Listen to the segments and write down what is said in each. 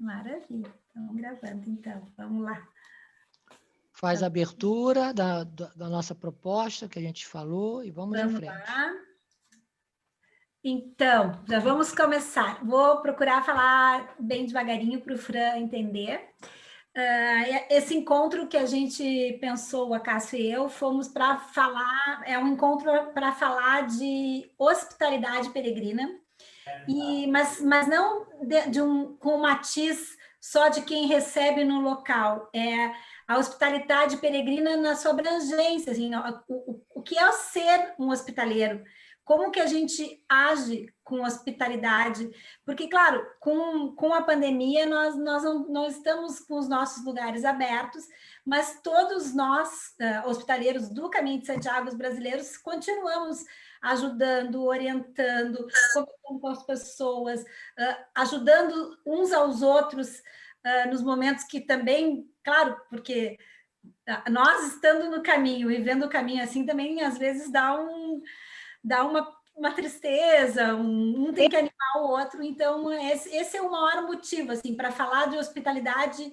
Maravilha. Estamos gravando, então. Vamos lá. Faz a abertura da nossa proposta que a gente falou e vamos em frente. Lá. Então, já vamos começar. Vou procurar falar bem devagarinho para o Fran entender. Esse encontro que a gente pensou, a Cássio e eu, fomos para falar, é um encontro para falar de hospitalidade peregrina, mas não com um matiz só de quem recebe no local, é a hospitalidade peregrina na sua abrangência, assim, o que é ser um hospitaleiro, como que a gente age com hospitalidade, porque, claro, com a pandemia, nós não estamos com os nossos lugares abertos, mas todos nós, hospitaleiros do Caminho de Santiago, os brasileiros, continuamos ajudando, orientando, conversando com as pessoas, ajudando uns aos outros nos momentos que também, claro, porque nós estando no caminho e vendo o caminho assim, também às vezes dá uma tristeza, um tem que animar o outro, então esse é o maior motivo, assim, para falar de hospitalidade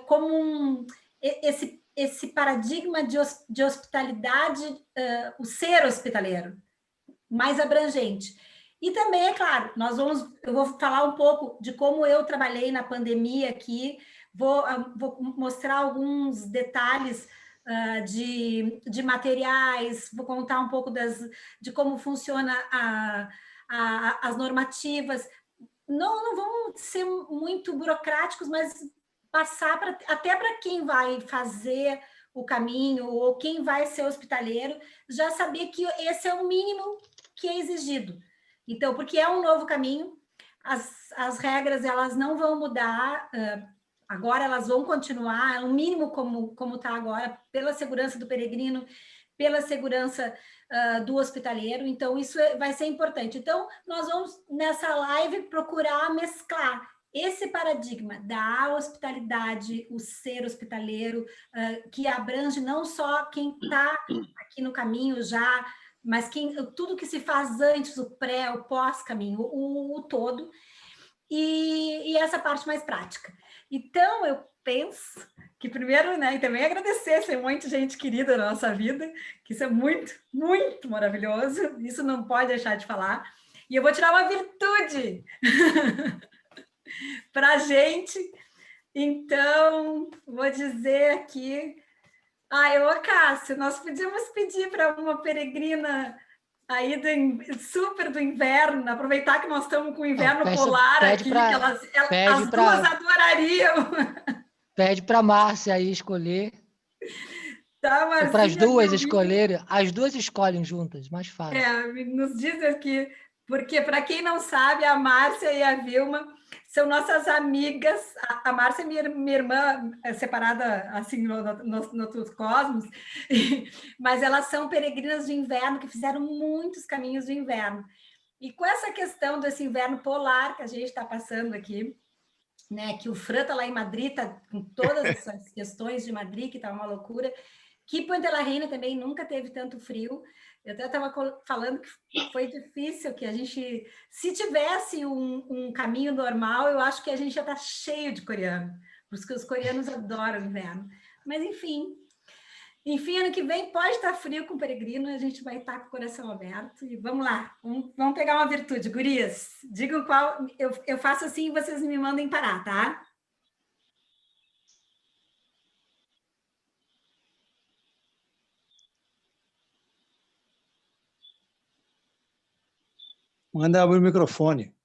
como esse paradigma de hospitalidade, o ser hospitaleiro, mais abrangente. E também, é claro, eu vou falar um pouco de como eu trabalhei na pandemia aqui, vou mostrar alguns detalhes de materiais, vou contar um pouco de como funciona as normativas. Não vão ser muito burocráticos, mas passar até para quem vai fazer o caminho ou quem vai ser hospitaleiro, já saber que esse é o mínimo que é exigido. Então, porque é um novo caminho, as regras elas não vão mudar, agora elas vão continuar, é o mínimo como está agora, pela segurança do peregrino, pela segurança do hospitaleiro, então isso vai ser importante. Então, nós vamos, nessa live, procurar mesclar esse paradigma da hospitalidade, o ser hospitaleiro, que abrange não só quem está aqui no caminho já, mas tudo que se faz antes, o pré, o pós-caminho, o todo, e essa parte mais prática. Então, eu penso que primeiro, né, e também agradecer esse monte de gente querida na nossa vida, que isso é muito, muito maravilhoso, isso não pode deixar de falar, e eu vou tirar uma virtude para a gente, então, vou dizer aqui, Cássio, nós podíamos pedir para uma peregrina aí super do inverno, aproveitar que nós estamos com o inverno polar aqui, que as duas adorariam. Pede para a Márcia aí escolher. Tá, Marcinha, para as duas escolherem, as duas escolhem juntas, mais fácil. Nos diz aqui, porque para quem não sabe, a Márcia e a Vilma são nossas amigas. A Márcia é minha irmã, separada assim no outros cosmos, mas elas são peregrinas de inverno que fizeram muitos caminhos de inverno. E com essa questão desse inverno polar que a gente está passando aqui, né, que o Fran está lá em Madrid, está com todas essas questões de Madrid, que está uma loucura, que Puente la Reina também nunca teve tanto frio. Eu até estava falando que foi difícil, que a gente, se tivesse um caminho normal, eu acho que a gente já está cheio de coreano, porque os coreanos adoram o inverno. Mas, enfim, ano que vem pode estar frio com o peregrino, a gente vai estar com o coração aberto. E vamos lá, vamos pegar uma virtude. Gurias, digam qual. Eu faço assim e vocês me mandem parar, tá? Manda abrir o microfone.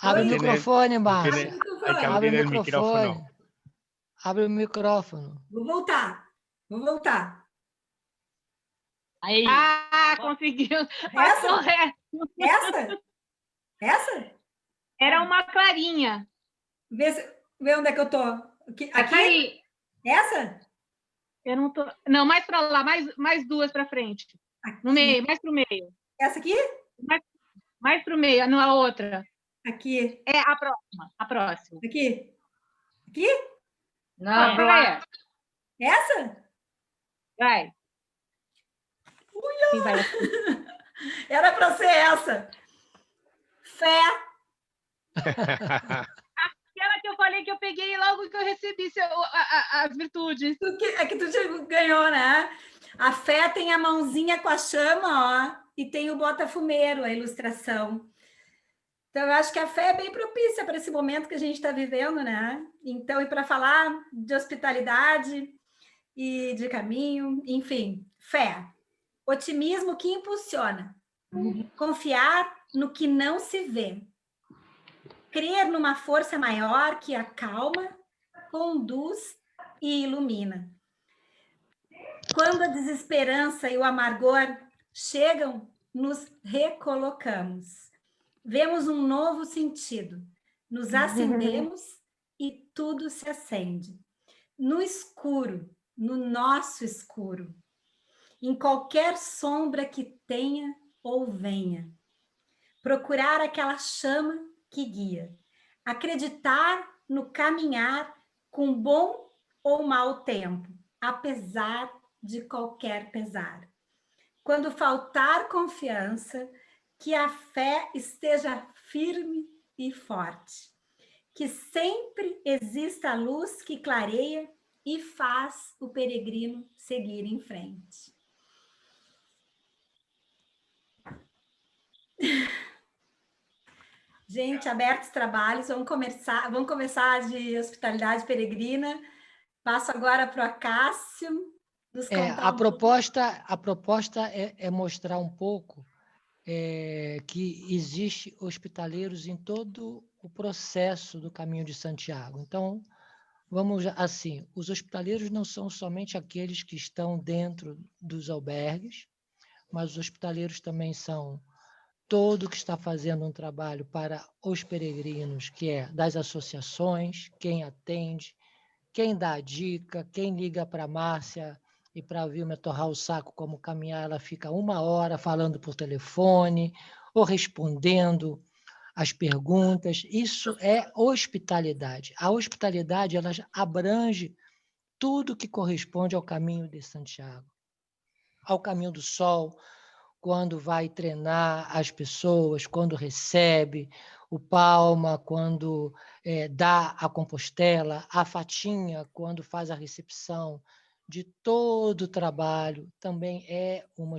Abre o microfone, Márcia. Abre o microfone. Abre o microfone. Vou voltar. Aí. Conseguiu. Essa? Era uma clarinha. Vê onde é que eu tô. Aqui? Aí. Essa? Eu não tô. Não, mais para lá, mais duas para frente. Aqui. No meio, mais para o meio. Essa aqui? Mais para o meio, na outra. Aqui. É a próxima. Aqui? Não, vai. Essa? Vai. Sim, vai. Era para ser essa. Fé. Aquela que eu falei que as virtudes. É que tu ganhou, né? A fé tem a mãozinha com a chama, ó, e tem o bota-fumeiro, a ilustração. Então, eu acho que a fé é bem propícia para esse momento que a gente está vivendo, né? Então, e para falar de hospitalidade e de caminho, enfim, fé. Otimismo que impulsiona. Confiar no que não se vê. Crer numa força maior que acalma, conduz e ilumina. Quando a desesperança e o amargor chegam, nos recolocamos. Vemos um novo sentido. Nos acendemos e tudo se acende. No escuro, no nosso escuro. Em qualquer sombra que tenha ou venha. Procurar aquela chama que guia. Acreditar no caminhar com bom ou mau tempo, apesar de qualquer pesar. Quando faltar confiança, que a fé esteja firme e forte. Que sempre exista a luz que clareia e faz o peregrino seguir em frente. Gente, abertos trabalhos, vamos começar de hospitalidade peregrina. Passo agora para o Acácio. A proposta é mostrar um pouco que existe hospitaleiros em todo o processo do Caminho de Santiago. Então, vamos assim, os hospitaleiros não são somente aqueles que estão dentro dos albergues, mas os hospitaleiros também são todo que está fazendo um trabalho para os peregrinos, que é das associações, quem atende, quem dá a dica, quem liga para a Márcia e para a Vilma torrar o saco como caminhar, ela fica 1 hora falando por telefone ou respondendo as perguntas. Isso é hospitalidade. A hospitalidade ela abrange tudo que corresponde ao caminho de Santiago, ao caminho do sol, quando vai treinar as pessoas, quando recebe o Palma, quando dá a Compostela, a Fatinha, quando faz a recepção de todo o trabalho, também é uma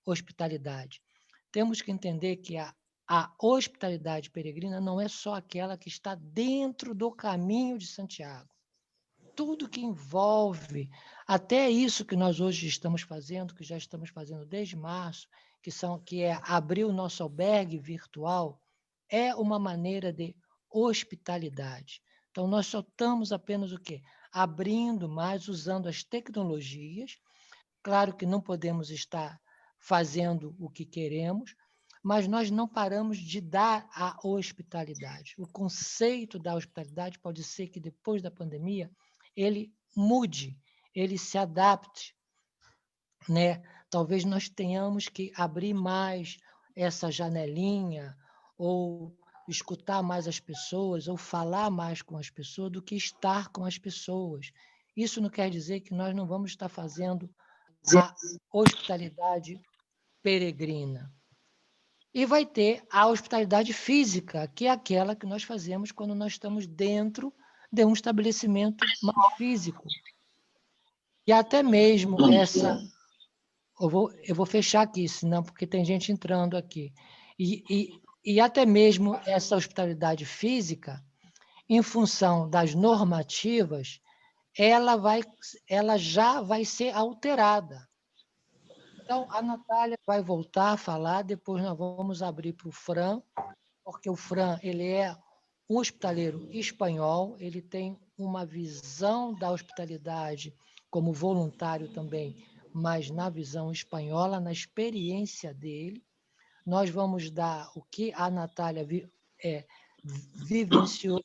hospitalidade. Temos que entender que a hospitalidade peregrina não é só aquela que está dentro do caminho de Santiago. Tudo que envolve, até isso que nós hoje estamos fazendo, que já estamos fazendo desde março, que é abrir o nosso albergue virtual, é uma maneira de hospitalidade. Então, nós só estamos apenas o quê? Abrindo mais, usando as tecnologias. Claro que não podemos estar fazendo o que queremos, mas nós não paramos de dar a hospitalidade. O conceito da hospitalidade pode ser que, depois da pandemia, ele mude, ele se adapte, né? Talvez nós tenhamos que abrir mais essa janelinha, ou escutar mais as pessoas, ou falar mais com as pessoas do que estar com as pessoas. Isso não quer dizer que nós não vamos estar fazendo a hospitalidade peregrina. E vai ter a hospitalidade física, que é aquela que nós fazemos quando nós estamos dentro de um estabelecimento mais físico. E até mesmo essa... Eu vou fechar aqui, senão, porque tem gente entrando aqui. E até mesmo essa hospitalidade física, em função das normativas, ela já vai ser alterada. Então, a Natália vai voltar a falar, depois nós vamos abrir para o Fran, porque o Fran ele é um hospitaleiro espanhol, ele tem uma visão da hospitalidade como voluntário também, mas na visão espanhola, na experiência dele. Nós vamos dar o que a Natália vivenciou,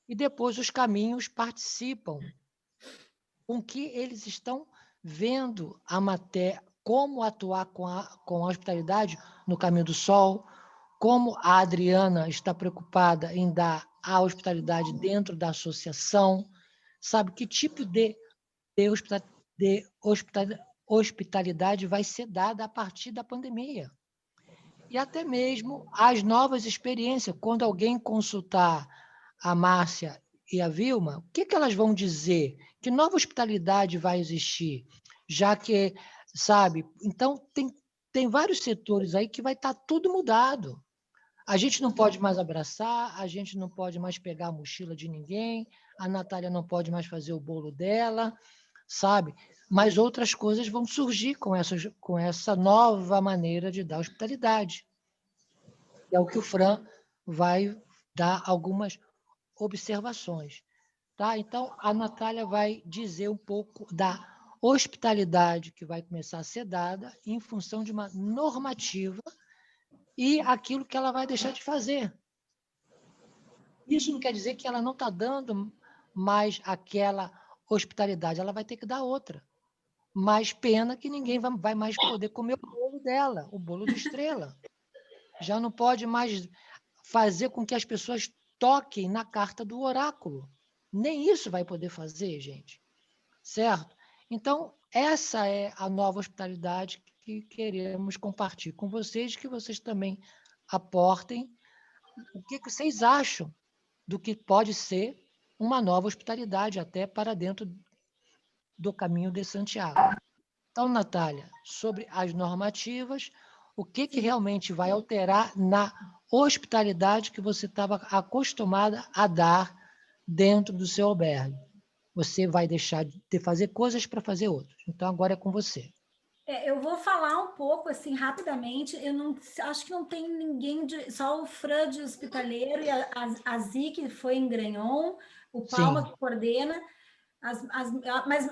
e depois os caminhos participam com que eles estão vendo a matéria, como atuar com a hospitalidade no Caminho do Sol, como a Adriana está preocupada em dar a hospitalidade dentro da associação, sabe que tipo de hospitalidade vai ser dada a partir da pandemia. E até mesmo as novas experiências, quando alguém consultar a Márcia e a Vilma, o que elas vão dizer? Que nova hospitalidade vai existir? Já que, sabe, então tem vários setores aí que vai estar tudo mudado. A gente não pode mais abraçar, a gente não pode mais pegar a mochila de ninguém, a Natália não pode mais fazer o bolo dela, sabe? Mas outras coisas vão surgir com essa nova maneira de dar hospitalidade. É o que o Fran vai dar algumas observações. Tá? Então, a Natália vai dizer um pouco da hospitalidade que vai começar a ser dada em função de uma normativa e aquilo que ela vai deixar de fazer. Isso não quer dizer que ela não está dando mais aquela hospitalidade, ela vai ter que dar outra. Mas pena que ninguém vai mais poder comer o bolo dela, o bolo de estrela. Já não pode mais fazer com que as pessoas toquem na carta do oráculo. Nem isso vai poder fazer, gente. Certo? Então, essa é a nova hospitalidade que queremos compartilhar com vocês, que vocês também aportem o que vocês acham do que pode ser uma nova hospitalidade até para dentro do caminho de Santiago. Então, Natália, sobre as normativas, o que realmente vai alterar na hospitalidade que você estava acostumada a dar dentro do seu albergue? Você vai deixar de fazer coisas para fazer outras. Então, agora é com você. Eu vou falar um pouco, assim, rapidamente. Eu não acho que não tem ninguém, só o Fran de hospitaleiro e a Zi, que foi em Granhon, o Palma, que coordena.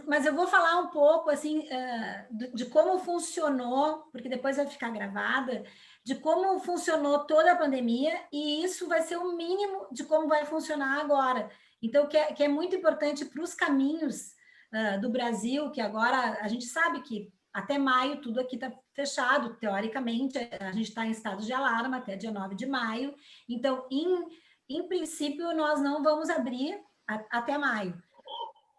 Mas eu vou falar um pouco, assim, de como funcionou, porque depois vai ficar gravada, de como funcionou toda a pandemia, e isso vai ser o mínimo de como vai funcionar agora. Então, que é muito importante para os caminhos do Brasil, que agora a gente sabe que até maio tudo aqui está fechado, teoricamente, a gente está em estado de alarma até dia 9 de maio, então, em princípio, nós não vamos abrir até maio.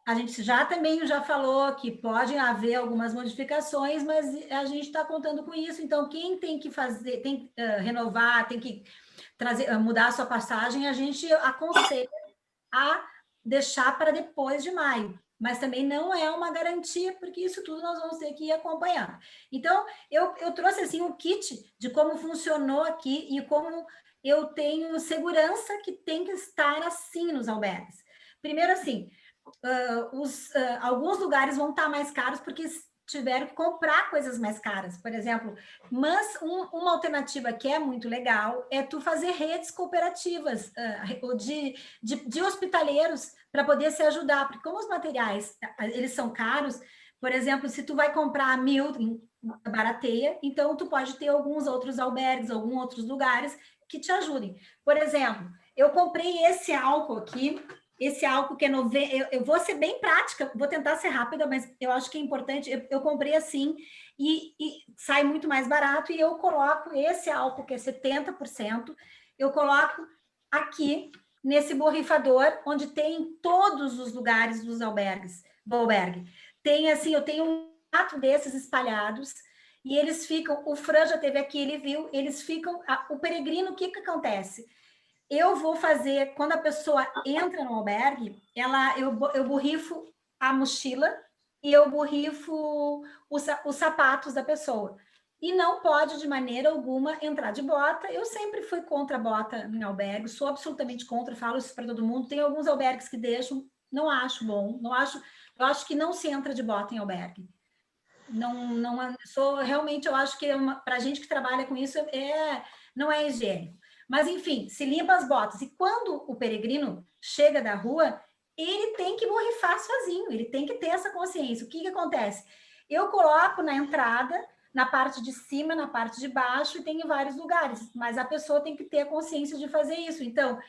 A gente já falou que podem haver algumas modificações, mas a gente está contando com isso. Então, quem tem que fazer, tem que renovar, tem que mudar a sua passagem, a gente aconselha a deixar para depois de maio. Mas também não é uma garantia, porque isso tudo nós vamos ter que ir acompanhando. Então, eu trouxe assim um kit de como funcionou aqui e como eu tenho segurança que tem que estar assim nos albergues. Primeiro, assim, alguns lugares vão estar mais caros porque tiveram que comprar coisas mais caras, por exemplo. Mas uma alternativa que é muito legal é tu fazer redes cooperativas de hospitaleiros para poder se ajudar, porque como os materiais eles são caros, por exemplo, se tu vai comprar 1.000 barateia, então tu pode ter alguns outros albergues, alguns outros lugares que te ajudem. Por exemplo, eu comprei esse álcool aqui. Esse álcool que é eu vou ser bem prática, vou tentar ser rápida, mas eu acho que é importante. Eu comprei assim e sai muito mais barato. E eu coloco esse álcool, que é 70%, eu coloco aqui nesse borrifador, onde tem em todos os lugares dos albergues, do albergue. Tem assim, eu tenho 4 desses espalhados. E eles ficam, o Fran já esteve aqui, ele viu, eles ficam. O peregrino, o que acontece? Eu vou fazer, quando a pessoa entra no albergue, eu borrifo a mochila e eu borrifo os sapatos da pessoa. E não pode, de maneira alguma, entrar de bota. Eu sempre fui contra a bota em albergue, sou absolutamente contra, falo isso para todo mundo. Tem alguns albergues que deixam, não acho bom, eu acho que não se entra de bota em albergue. Realmente, eu acho que para a gente que trabalha com isso, não é higiênico. Mas, enfim, se limpa as botas. E quando o peregrino chega da rua, ele tem que borrifar sozinho, ele tem que ter essa consciência. O que acontece? Eu coloco na entrada, na parte de cima, na parte de baixo, e tem em vários lugares, mas a pessoa tem que ter a consciência de fazer isso. Então,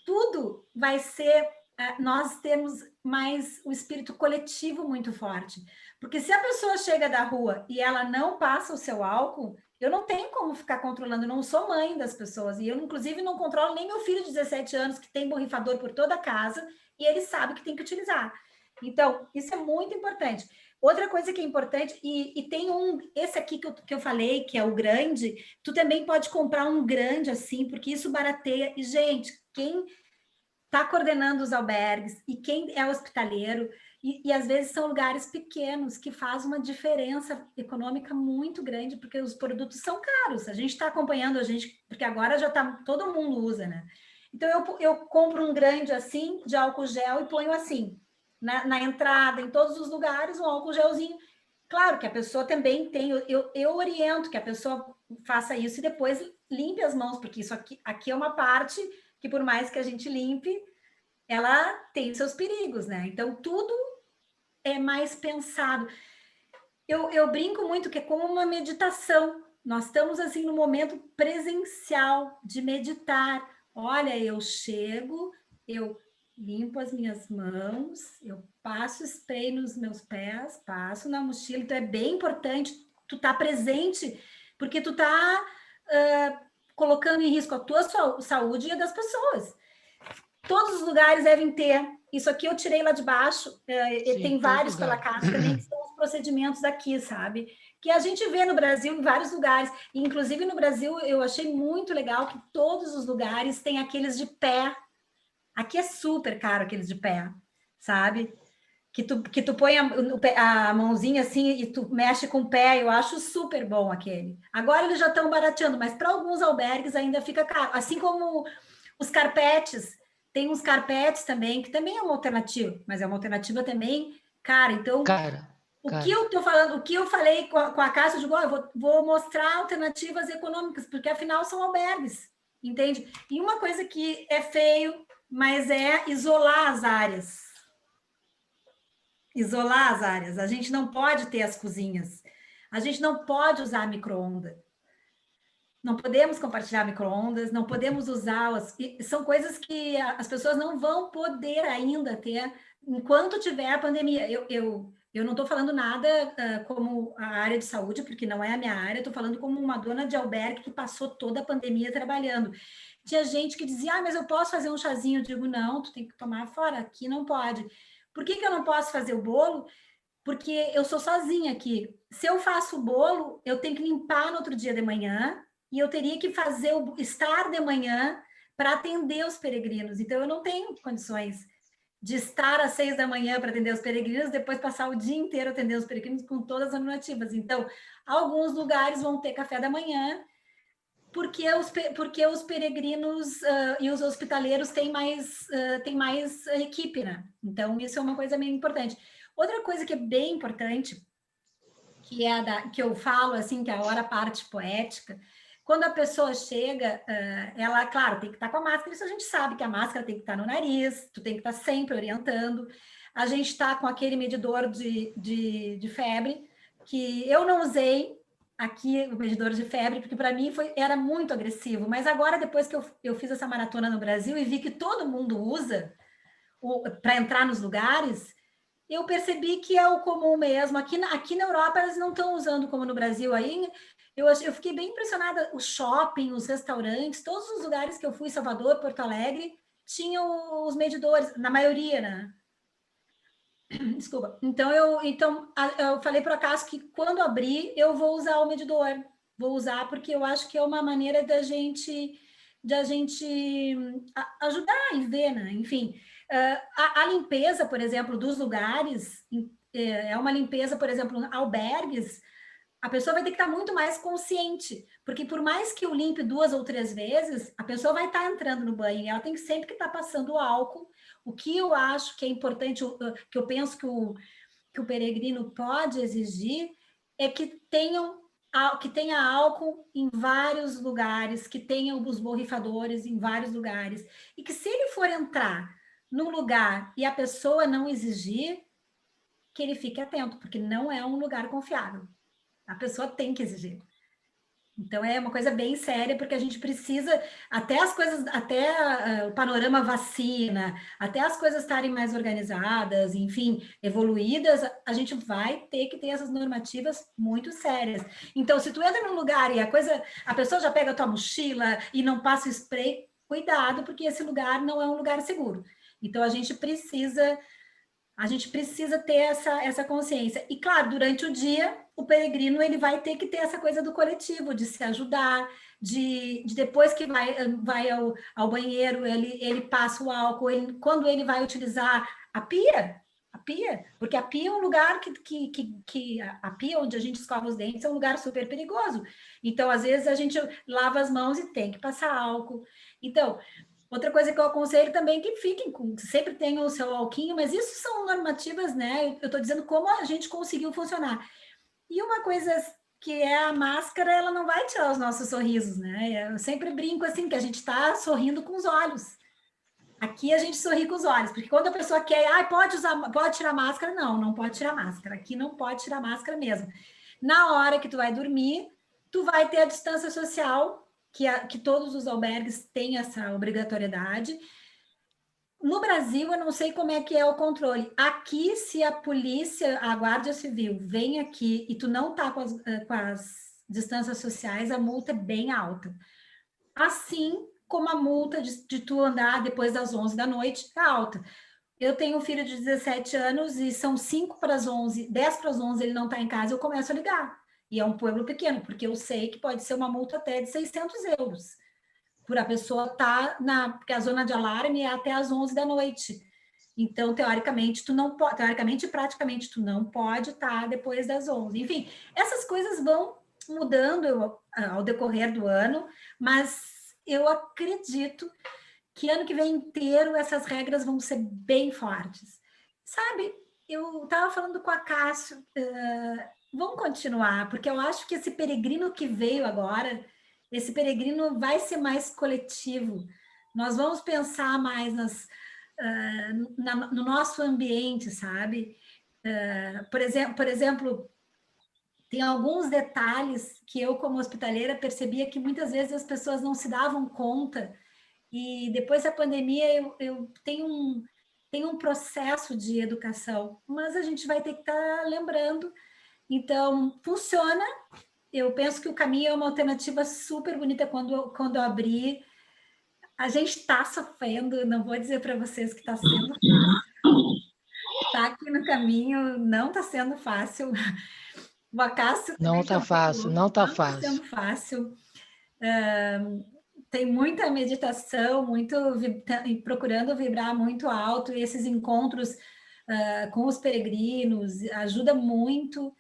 tudo vai ser... Nós temos mais o espírito coletivo muito forte. Porque se a pessoa chega da rua e ela não passa o seu álcool... Eu não tenho como ficar controlando, eu não sou mãe das pessoas, e eu, inclusive, não controlo nem meu filho de 17 anos, que tem borrifador por toda a casa, e ele sabe que tem que utilizar. Então, isso é muito importante. Outra coisa que é importante, e tem esse aqui que eu falei, que é o grande, tu também pode comprar um grande assim, porque isso barateia. E, gente, quem está coordenando os albergues e quem é hospitaleiro, e às vezes são lugares pequenos que faz uma diferença econômica muito grande, porque os produtos são caros. A gente está acompanhando, porque agora já tá, todo mundo usa, né? Então eu compro um grande assim, de álcool gel, e ponho assim, na entrada, em todos os lugares, um álcool gelzinho. Claro que a pessoa também tem, eu oriento que a pessoa faça isso e depois limpe as mãos, porque isso aqui é uma parte que, por mais que a gente limpe, ela tem seus perigos, né? Então, tudo é mais pensado. Eu brinco muito que é como uma meditação. Nós estamos, assim, no momento presencial de meditar. Olha, eu chego, eu limpo as minhas mãos, eu passo spray nos meus pés, passo na mochila. Então, é bem importante tu estar presente, porque tu está colocando em risco a tua saúde e a das pessoas. Todos os lugares devem ter. Isso aqui eu tirei lá de baixo. Sim, tem vários pela casa também, que são os procedimentos aqui, sabe? Que a gente vê no Brasil em vários lugares. E, inclusive, no Brasil, eu achei muito legal que todos os lugares têm aqueles de pé. Aqui é super caro aqueles de pé, sabe? Que tu põe a mãozinha assim e tu mexe com o pé. Eu acho super bom aquele. Agora eles já estão barateando, mas para alguns albergues ainda fica caro. Assim como os carpetes. Tem uns carpetes também, que também é uma alternativa, mas é uma alternativa também cara. Então, que eu estou falando, o que eu falei com a Cássia, eu digo, eu vou mostrar alternativas econômicas, porque afinal são albergues, entende? E uma coisa que é feio, mas é isolar as áreas. Isolar as áreas. A gente não pode ter as cozinhas. A gente não pode usar micro-ondas. Não podemos compartilhar micro-ondas, não podemos usar... São coisas que as pessoas não vão poder ainda ter enquanto tiver a pandemia. Eu não estou falando nada como a área de saúde, porque não é a minha área, estou falando como uma dona de albergue que passou toda a pandemia trabalhando. Tinha gente que dizia, mas eu posso fazer um chazinho? Eu digo, não, tu tem que tomar fora, aqui não pode. Por que eu não posso fazer o bolo? Porque eu sou sozinha aqui. Se eu faço o bolo, eu tenho que limpar no outro dia de manhã, e eu teria que estar de manhã para atender os peregrinos. Então, eu não tenho condições de estar às 6 da manhã para atender os peregrinos, depois passar o dia inteiro atendendo os peregrinos com todas as normativas. Então, alguns lugares vão ter café da manhã, porque os peregrinos e os hospitaleiros têm mais equipe, né? Então, isso é uma coisa meio importante. Outra coisa que é bem importante, que eu falo, assim, que é a hora parte poética, quando a pessoa chega, ela, claro, tem que estar com a máscara, isso a gente sabe que a máscara tem que estar no nariz, tu tem que estar sempre orientando. A gente está com aquele medidor de febre, que eu não usei aqui, o medidor de febre, porque para mim era muito agressivo, mas agora, depois que eu fiz essa maratona no Brasil e vi que todo mundo usa para entrar nos lugares, eu percebi que é o comum mesmo. Aqui na Europa, elas não estão usando como no Brasil. Aí eu fiquei bem impressionada. O shopping, os restaurantes, todos os lugares que eu fui, Salvador, Porto Alegre, tinham os medidores, na maioria, né? Desculpa. Então, eu falei para o Cássio que quando abrir, eu vou usar o medidor. Vou usar porque eu acho que é uma maneira da gente ajudar e ver, né? Enfim, a limpeza, por exemplo, dos lugares, é uma limpeza, por exemplo, albergues, a pessoa vai ter que estar muito mais consciente, porque por mais que eu limpe 2 ou 3 vezes, a pessoa vai estar entrando no banho e ela tem sempre que estar passando álcool. O que eu acho que é importante, que eu penso que o peregrino pode exigir, é que tenha álcool em vários lugares, que tenha os borrifadores em vários lugares, e que se ele for entrar num lugar e a pessoa não exigir, que ele fique atento, porque não é um lugar confiável. A pessoa tem que exigir. Então, é uma coisa bem séria, porque a gente precisa, até o panorama vacina, até as coisas estarem mais organizadas, enfim, evoluídas, a gente vai ter que ter essas normativas muito sérias. Então, se tu entra num lugar e a pessoa já pega a tua mochila e não passa o spray, cuidado, porque esse lugar não é um lugar seguro. Então, a gente precisa ter essa consciência. E, claro, durante o dia, o peregrino ele vai ter que ter essa coisa do coletivo, de se ajudar, de depois que vai ao banheiro, ele passa o álcool, quando ele vai utilizar a pia, porque a pia é um lugar que a pia onde a gente escova os dentes é um lugar super perigoso. Então, às vezes, a gente lava as mãos e tem que passar álcool. Então, outra coisa que eu aconselho também é que sempre tenham o seu alquinho, mas isso são normativas, né? Eu estou dizendo como a gente conseguiu funcionar. E uma coisa que é a máscara, ela não vai tirar os nossos sorrisos, né? Eu sempre brinco assim, que a gente está sorrindo com os olhos. Aqui a gente sorri com os olhos, porque quando a pessoa quer, pode tirar máscara, não pode tirar máscara. Aqui não pode tirar máscara mesmo. Na hora que tu vai dormir, tu vai ter a distância social, que todos os albergues têm essa obrigatoriedade. No Brasil, eu não sei como é que é o controle. Aqui, se a polícia, a Guarda Civil, vem aqui e tu não tá com as distâncias sociais, a multa é bem alta. Assim como a multa de tu andar depois das 11 da noite é alta. Eu tenho um filho de 17 anos e são 5 para as 11, 10 para as 11, ele não está em casa, eu começo a ligar. E é um pueblo pequeno, porque eu sei que pode ser uma multa até de 600 euros. Por a pessoa estar porque a zona de alarme é até as 11 da noite. Então, teoricamente, tu não pode, teoricamente e praticamente, tu não pode estar depois das 11. Enfim, essas coisas vão mudando ao decorrer do ano, mas eu acredito que ano que vem inteiro essas regras vão ser bem fortes. Sabe, eu estava falando com a Cássio, vamos continuar, porque eu acho que esse peregrino que veio agora, esse peregrino vai ser mais coletivo. Nós vamos pensar mais no nosso ambiente, sabe? Por exemplo, tem alguns detalhes que eu, como hospitaleira, percebia que muitas vezes as pessoas não se davam conta. E depois da pandemia, eu tenho um processo de educação, mas a gente vai ter que estar lembrando. Então, funciona. Eu penso que o caminho é uma alternativa super bonita quando eu abrir. A gente está sofrendo, não vou dizer para vocês que está sendo fácil. Está aqui no caminho, não está sendo fácil. O Acácio não está fácil, não está fácil. Não está sendo fácil. Tem muita meditação, procurando vibrar muito alto, e esses encontros com os peregrinos ajuda muito,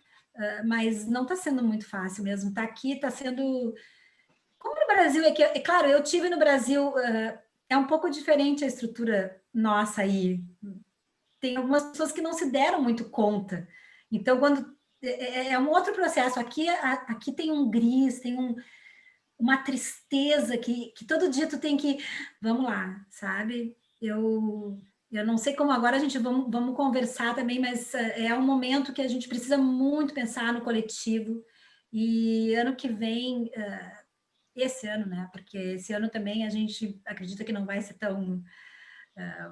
mas não está sendo muito fácil mesmo. Está aqui, está sendo... Como no Brasil, claro, eu tive no Brasil, é um pouco diferente a estrutura nossa aí. Tem algumas pessoas que não se deram muito conta. Então, é um outro processo. Aqui tem um gris, tem uma tristeza que todo dia tu tem que... Vamos lá, sabe? Eu não sei como agora a gente... Vamos conversar também, mas é um momento que a gente precisa muito pensar no coletivo. E ano que vem... esse ano, né? Porque esse ano também a gente acredita que não vai ser tão...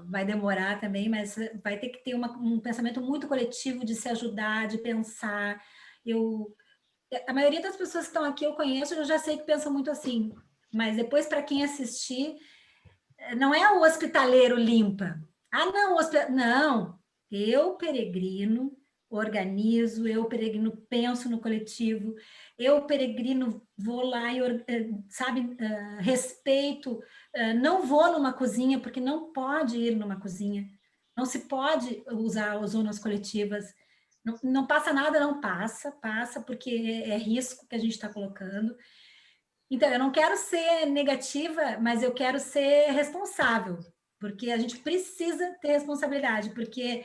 vai demorar também, mas vai ter que ter um pensamento muito coletivo de se ajudar, de pensar. A maioria das pessoas que estão aqui eu conheço, eu já sei que pensam muito assim, mas depois, para quem assistir, não é o hospitaleiro limpa. Não, eu peregrino, organizo, eu peregrino, penso no coletivo, eu peregrino, vou lá e, sabe, respeito, não vou numa cozinha, porque não pode ir numa cozinha, não se pode usar as zonas coletivas, não passa nada, não passa, porque é risco que a gente está colocando. Então, eu não quero ser negativa, mas eu quero ser responsável, porque a gente precisa ter responsabilidade, porque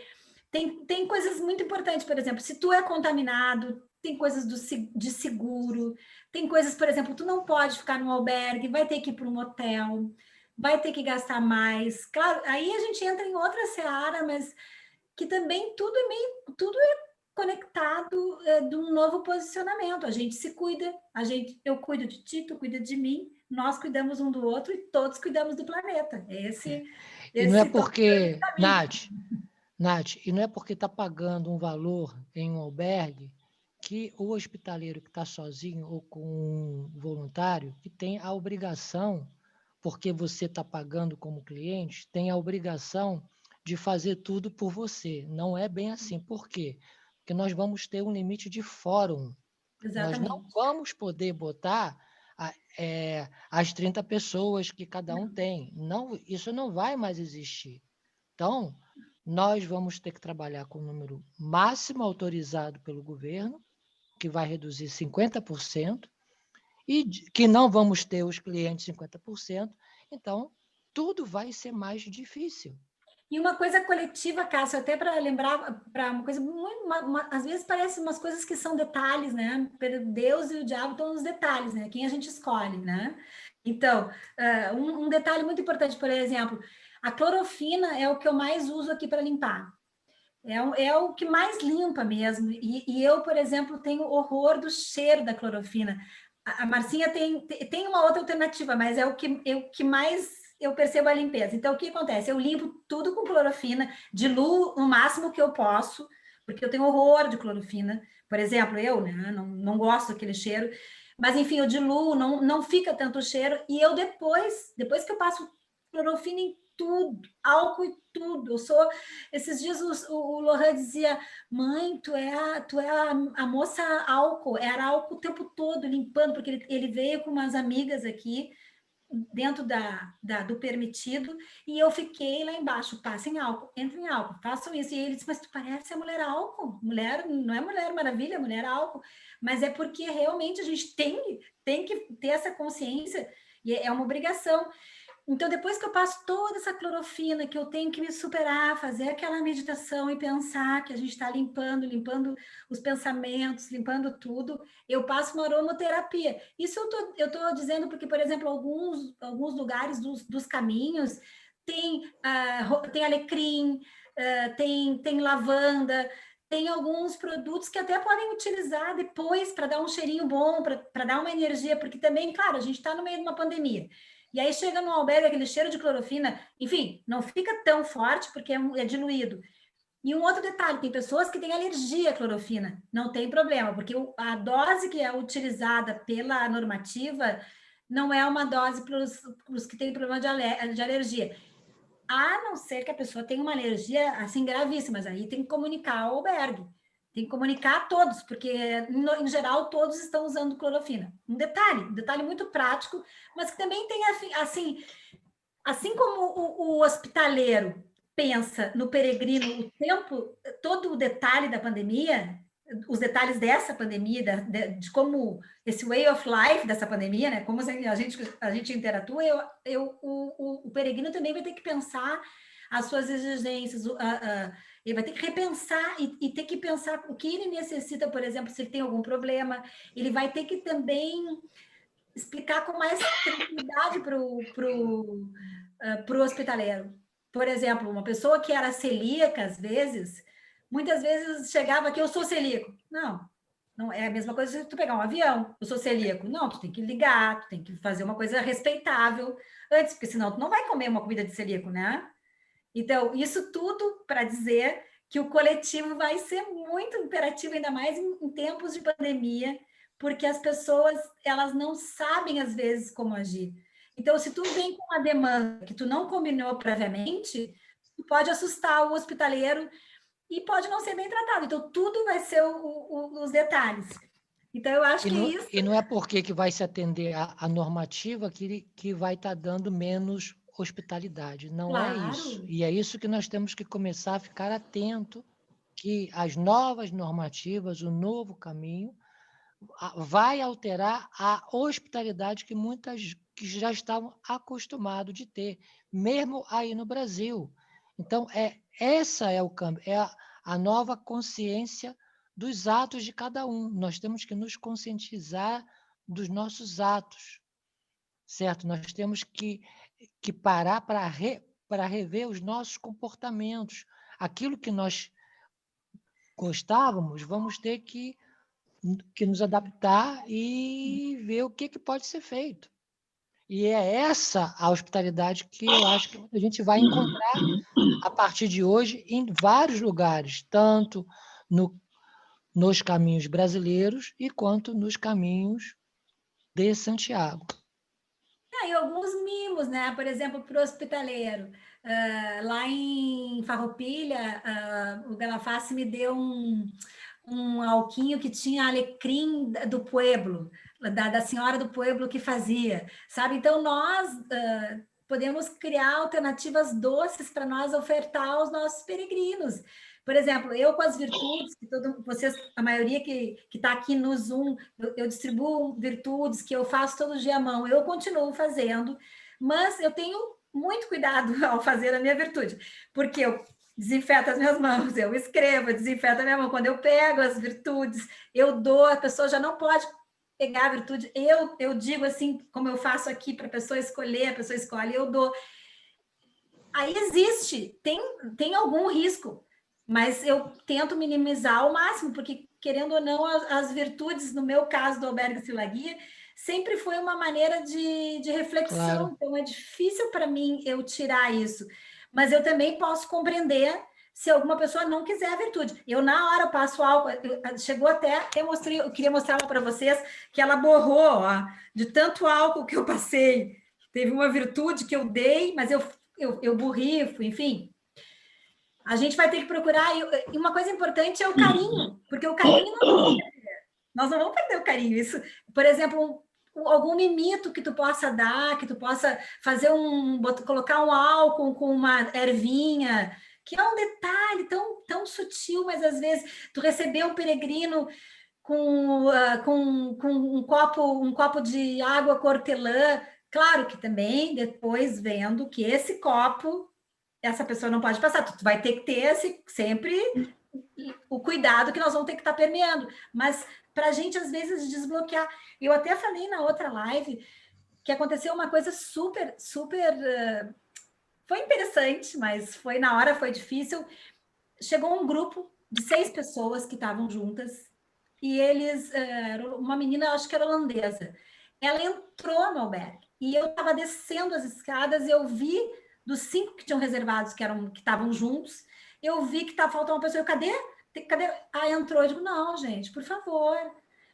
tem coisas muito importantes, por exemplo, se tu é contaminado, tem coisas de seguro, tem coisas, por exemplo, tu não pode ficar num albergue, vai ter que ir para um hotel, vai ter que gastar mais. Claro, aí a gente entra em outra seara, mas que também tudo é conectado de um novo posicionamento. A gente se cuida, eu cuido de ti, tu cuida de mim, nós cuidamos um do outro e todos cuidamos do planeta. E não é porque, Nath, e não é porque está pagando um valor em um albergue que o hospitaleiro que está sozinho ou com um voluntário que tem a obrigação, porque você está pagando como cliente, tem a obrigação de fazer tudo por você. Não é bem assim. Por quê? Porque nós vamos ter um limite de fórum. Exatamente. Nós não vamos poder botar as 30 pessoas que cada um tem. Não, isso não vai mais existir. Então, nós vamos ter que trabalhar com o número máximo autorizado pelo governo, que vai reduzir 50%, e que não vamos ter os clientes 50%. Então, tudo vai ser mais difícil. E uma coisa coletiva, Cássio, até para lembrar, para uma coisa muito, às vezes parece umas coisas que são detalhes, né? Deus e o diabo estão nos detalhes, né? Quem a gente escolhe, né? Então, um detalhe muito importante, por exemplo, a clorofina é o que eu mais uso aqui para limpar. É o que mais limpa mesmo. E eu, por exemplo, tenho horror do cheiro da clorofina. A Marcinha tem uma outra alternativa, mas é o que mais eu percebo a limpeza. Então, o que acontece? Eu limpo tudo com clorofina, diluo o máximo que eu posso, porque eu tenho horror de clorofina. Por exemplo, eu, né, não gosto daquele cheiro. Mas, enfim, eu diluo, não fica tanto cheiro. E eu depois que eu passo clorofina em tudo, álcool e tudo. Esses dias o Lohan dizia, mãe, tu é a moça álcool. Era álcool o tempo todo, limpando, porque ele veio com umas amigas aqui, dentro do permitido, e eu fiquei lá embaixo, passem álcool, entrem em álcool, façam isso. E ele disse, mas tu parece a mulher álcool. Mulher, não é Mulher Maravilha, mulher álcool. Mas é porque realmente a gente tem que ter essa consciência, e é uma obrigação. Então, depois que eu passo toda essa clorofina, que eu tenho que me superar, fazer aquela meditação e pensar que a gente está limpando os pensamentos, limpando tudo, eu passo uma aromaterapia. Isso eu tô dizendo porque, por exemplo, alguns lugares dos caminhos tem alecrim, tem lavanda, tem alguns produtos que até podem utilizar depois para dar um cheirinho bom, para dar uma energia, porque também, claro, a gente está no meio de uma pandemia. E aí chega no albergue aquele cheiro de clorofina, enfim, não fica tão forte porque é diluído. E um outro detalhe, tem pessoas que têm alergia à clorofina, não tem problema, porque a dose que é utilizada pela normativa não é uma dose para os que têm problema de alergia. A não ser que a pessoa tenha uma alergia assim gravíssima, mas aí tem que comunicar ao albergue. Tem que comunicar a todos, porque, em geral, todos estão usando clorofina. Um detalhe muito prático, mas que também tem, assim como o hospitaleiro pensa no peregrino todo o detalhe da pandemia, os detalhes dessa pandemia, de como esse way of life dessa pandemia, né? Como a gente interatua, o peregrino também vai ter que pensar as suas exigências, ele vai ter que repensar e ter que pensar o que ele necessita, por exemplo, se ele tem algum problema, ele vai ter que também explicar com mais tranquilidade para o hospitaleiro. Por exemplo, uma pessoa que era celíaca, muitas vezes chegava aqui, eu sou celíaco. Não é a mesma coisa se tu pegar um avião, eu sou celíaco. Não, tu tem que ligar, tu tem que fazer uma coisa respeitável antes, porque senão tu não vai comer uma comida de celíaco, né? Então, isso tudo para dizer que o coletivo vai ser muito imperativo, ainda mais em tempos de pandemia, porque as pessoas, elas não sabem, às vezes, como agir. Então, se tu vem com uma demanda que tu não combinou previamente, tu pode assustar o hospitaleiro e pode não ser bem tratado. Então, tudo vai ser os detalhes. Então, eu acho que isso... E não é porque que vai se atender a normativa que vai estar dando menos hospitalidade. Não Claro. É isso. E é isso que nós temos que começar a ficar atento, que as novas normativas, o novo caminho, vai alterar a hospitalidade que muitas que já estavam acostumados de ter, mesmo aí no Brasil. Então, essa é o câmbio, é a nova consciência dos atos de cada um. Nós temos que nos conscientizar dos nossos atos, certo? Nós temos que parar para rever os nossos comportamentos. Aquilo que nós gostávamos, vamos ter que nos adaptar e ver o que pode ser feito. E é essa a hospitalidade que eu acho que a gente vai encontrar a partir de hoje em vários lugares, tanto nos caminhos brasileiros e quanto nos caminhos de Santiago. E alguns mimos, né? Por exemplo, para o hospitaleiro. Lá em Farroupilha, o Galafassi me deu um alquinho que tinha alecrim do pueblo. da senhora do pueblo que fazia, sabe? Então, nós podemos criar alternativas doces para nós ofertar aos nossos peregrinos. Por exemplo, eu com as virtudes, que vocês, a maioria que está aqui no Zoom, eu distribuo virtudes que eu faço todo dia à mão, eu continuo fazendo, mas eu tenho muito cuidado ao fazer a minha virtude, porque eu desinfeto as minhas mãos, eu escrevo, eu desinfeto a minha mão. Quando eu pego as virtudes, eu dou, a pessoa já não pode pegar a virtude. Eu digo assim, como eu faço aqui para a pessoa escolher, a pessoa escolhe, eu dou. Aí existe, tem algum risco, mas eu tento minimizar ao máximo, porque, querendo ou não, as virtudes, no meu caso do Albergue Estilo Guia, sempre foi uma maneira de reflexão. Claro. Então, é difícil para mim eu tirar isso. Mas eu também posso compreender se alguma pessoa não quiser a virtude. Eu, na hora, passo álcool. Chegou até, eu queria mostrar para vocês que ela borrou, ó, de tanto álcool que eu passei. Teve uma virtude que eu dei, mas eu borrifo, enfim. A gente vai ter que procurar. E uma coisa importante é o carinho, porque o carinho nós não vamos perder o carinho. Isso, por exemplo, algum mimito que tu possa dar, que tu possa fazer colocar um álcool com uma ervinha, que é um detalhe tão sutil, mas às vezes tu receber um peregrino com um copo de água hortelã, claro que também depois vendo que esse copo essa pessoa não pode passar, tu vai ter que ter sempre o cuidado que nós vamos ter que estar permeando, mas para a gente, às vezes, desbloquear. Eu até falei na outra live que aconteceu uma coisa super foi interessante, mas na hora foi difícil. Chegou um grupo de 6 pessoas que estavam juntas e eles, uma menina, acho que era holandesa, ela entrou no albergue e eu estava descendo as escadas e eu vi dos 5 que tinham reservados, que estavam juntos, eu vi que faltando uma pessoa. Cadê? Ah, entrou. Eu digo, não, gente, por favor.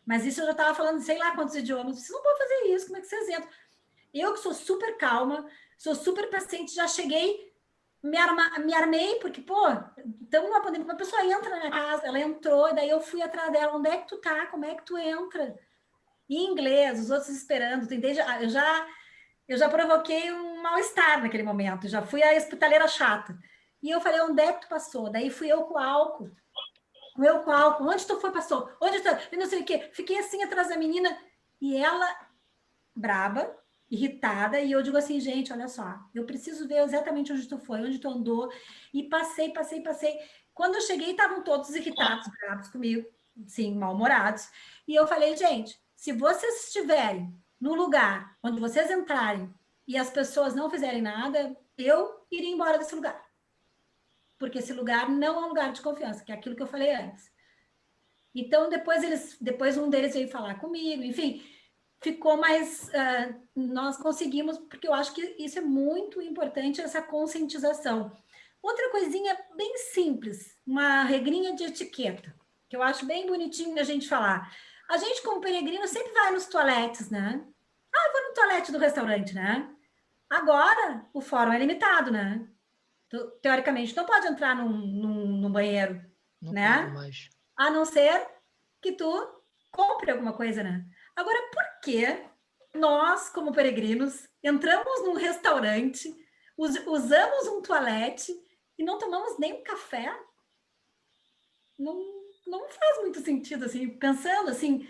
Mas isso eu já estava falando, sei lá quantos idiomas. Vocês não podem fazer isso, como é que vocês entram? Eu que sou super calma, sou super paciente, já cheguei, me armei, porque, pô, estamos numa pandemia, uma pessoa entra na minha casa, ela entrou, daí eu fui atrás dela, onde é que tu tá? Como é que tu entra? Em inglês, os outros esperando, tu entende? Eu já provoquei um mal-estar naquele momento, já fui a hospitaleira chata. E eu falei, onde é que tu passou? Daí fui eu com álcool. Onde tu foi, passou? Onde tu... Eu não sei o quê. Fiquei assim atrás da menina e ela, braba, irritada, e eu digo assim, gente, olha só, eu preciso ver exatamente onde tu foi, onde tu andou. E passei. Quando eu cheguei, estavam todos irritados, bravos comigo, sim, mal-humorados. E eu falei, gente, se vocês estiverem no lugar onde vocês entrarem e as pessoas não fizerem nada, eu iria embora desse lugar. Porque esse lugar não é um lugar de confiança, que é aquilo que eu falei antes. Então, depois um deles veio falar comigo, enfim, ficou mais... nós conseguimos, porque eu acho que isso é muito importante, essa conscientização. Outra coisinha bem simples, uma regrinha de etiqueta, que eu acho bem bonitinho da gente falar. A gente, como peregrino, sempre vai nos toaletes, né? Ah, eu vou no toalete do restaurante, né? Agora, o fórum é limitado, né? Teoricamente, não pode entrar num banheiro, não, né? Pode mais. A não ser que tu compre alguma coisa, né? Agora, por que nós, como peregrinos, entramos num restaurante, usamos um toalete e não tomamos nem um café? Não faz muito sentido, assim, pensando assim,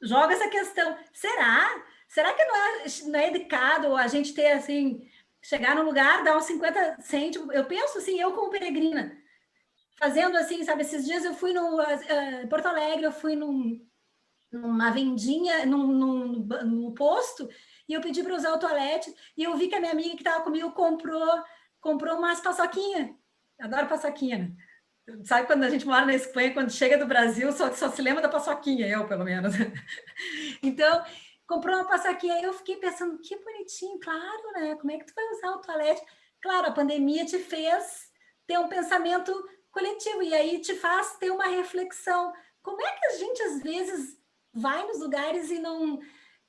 joga essa questão. Será que não é educado a gente ter, assim, chegar no lugar, dar uns 50 cêntimos? Eu penso assim, eu como peregrina, fazendo assim, sabe, esses dias eu fui em Porto Alegre, eu fui numa vendinha, num posto, e eu pedi para usar o toalete, e eu vi que a minha amiga que estava comigo comprou umas paçoquinhas. Adoro paçoquinha, né? Sabe quando a gente mora na Espanha, quando chega do Brasil, só se lembra da paçoquinha, eu, pelo menos. Então, comprou uma paçoquinha, e eu fiquei pensando, que bonitinho, claro, né? Como é que tu vai usar o toalete? Claro, a pandemia te fez ter um pensamento coletivo, e aí te faz ter uma reflexão. Como é que a gente, às vezes, vai nos lugares e não...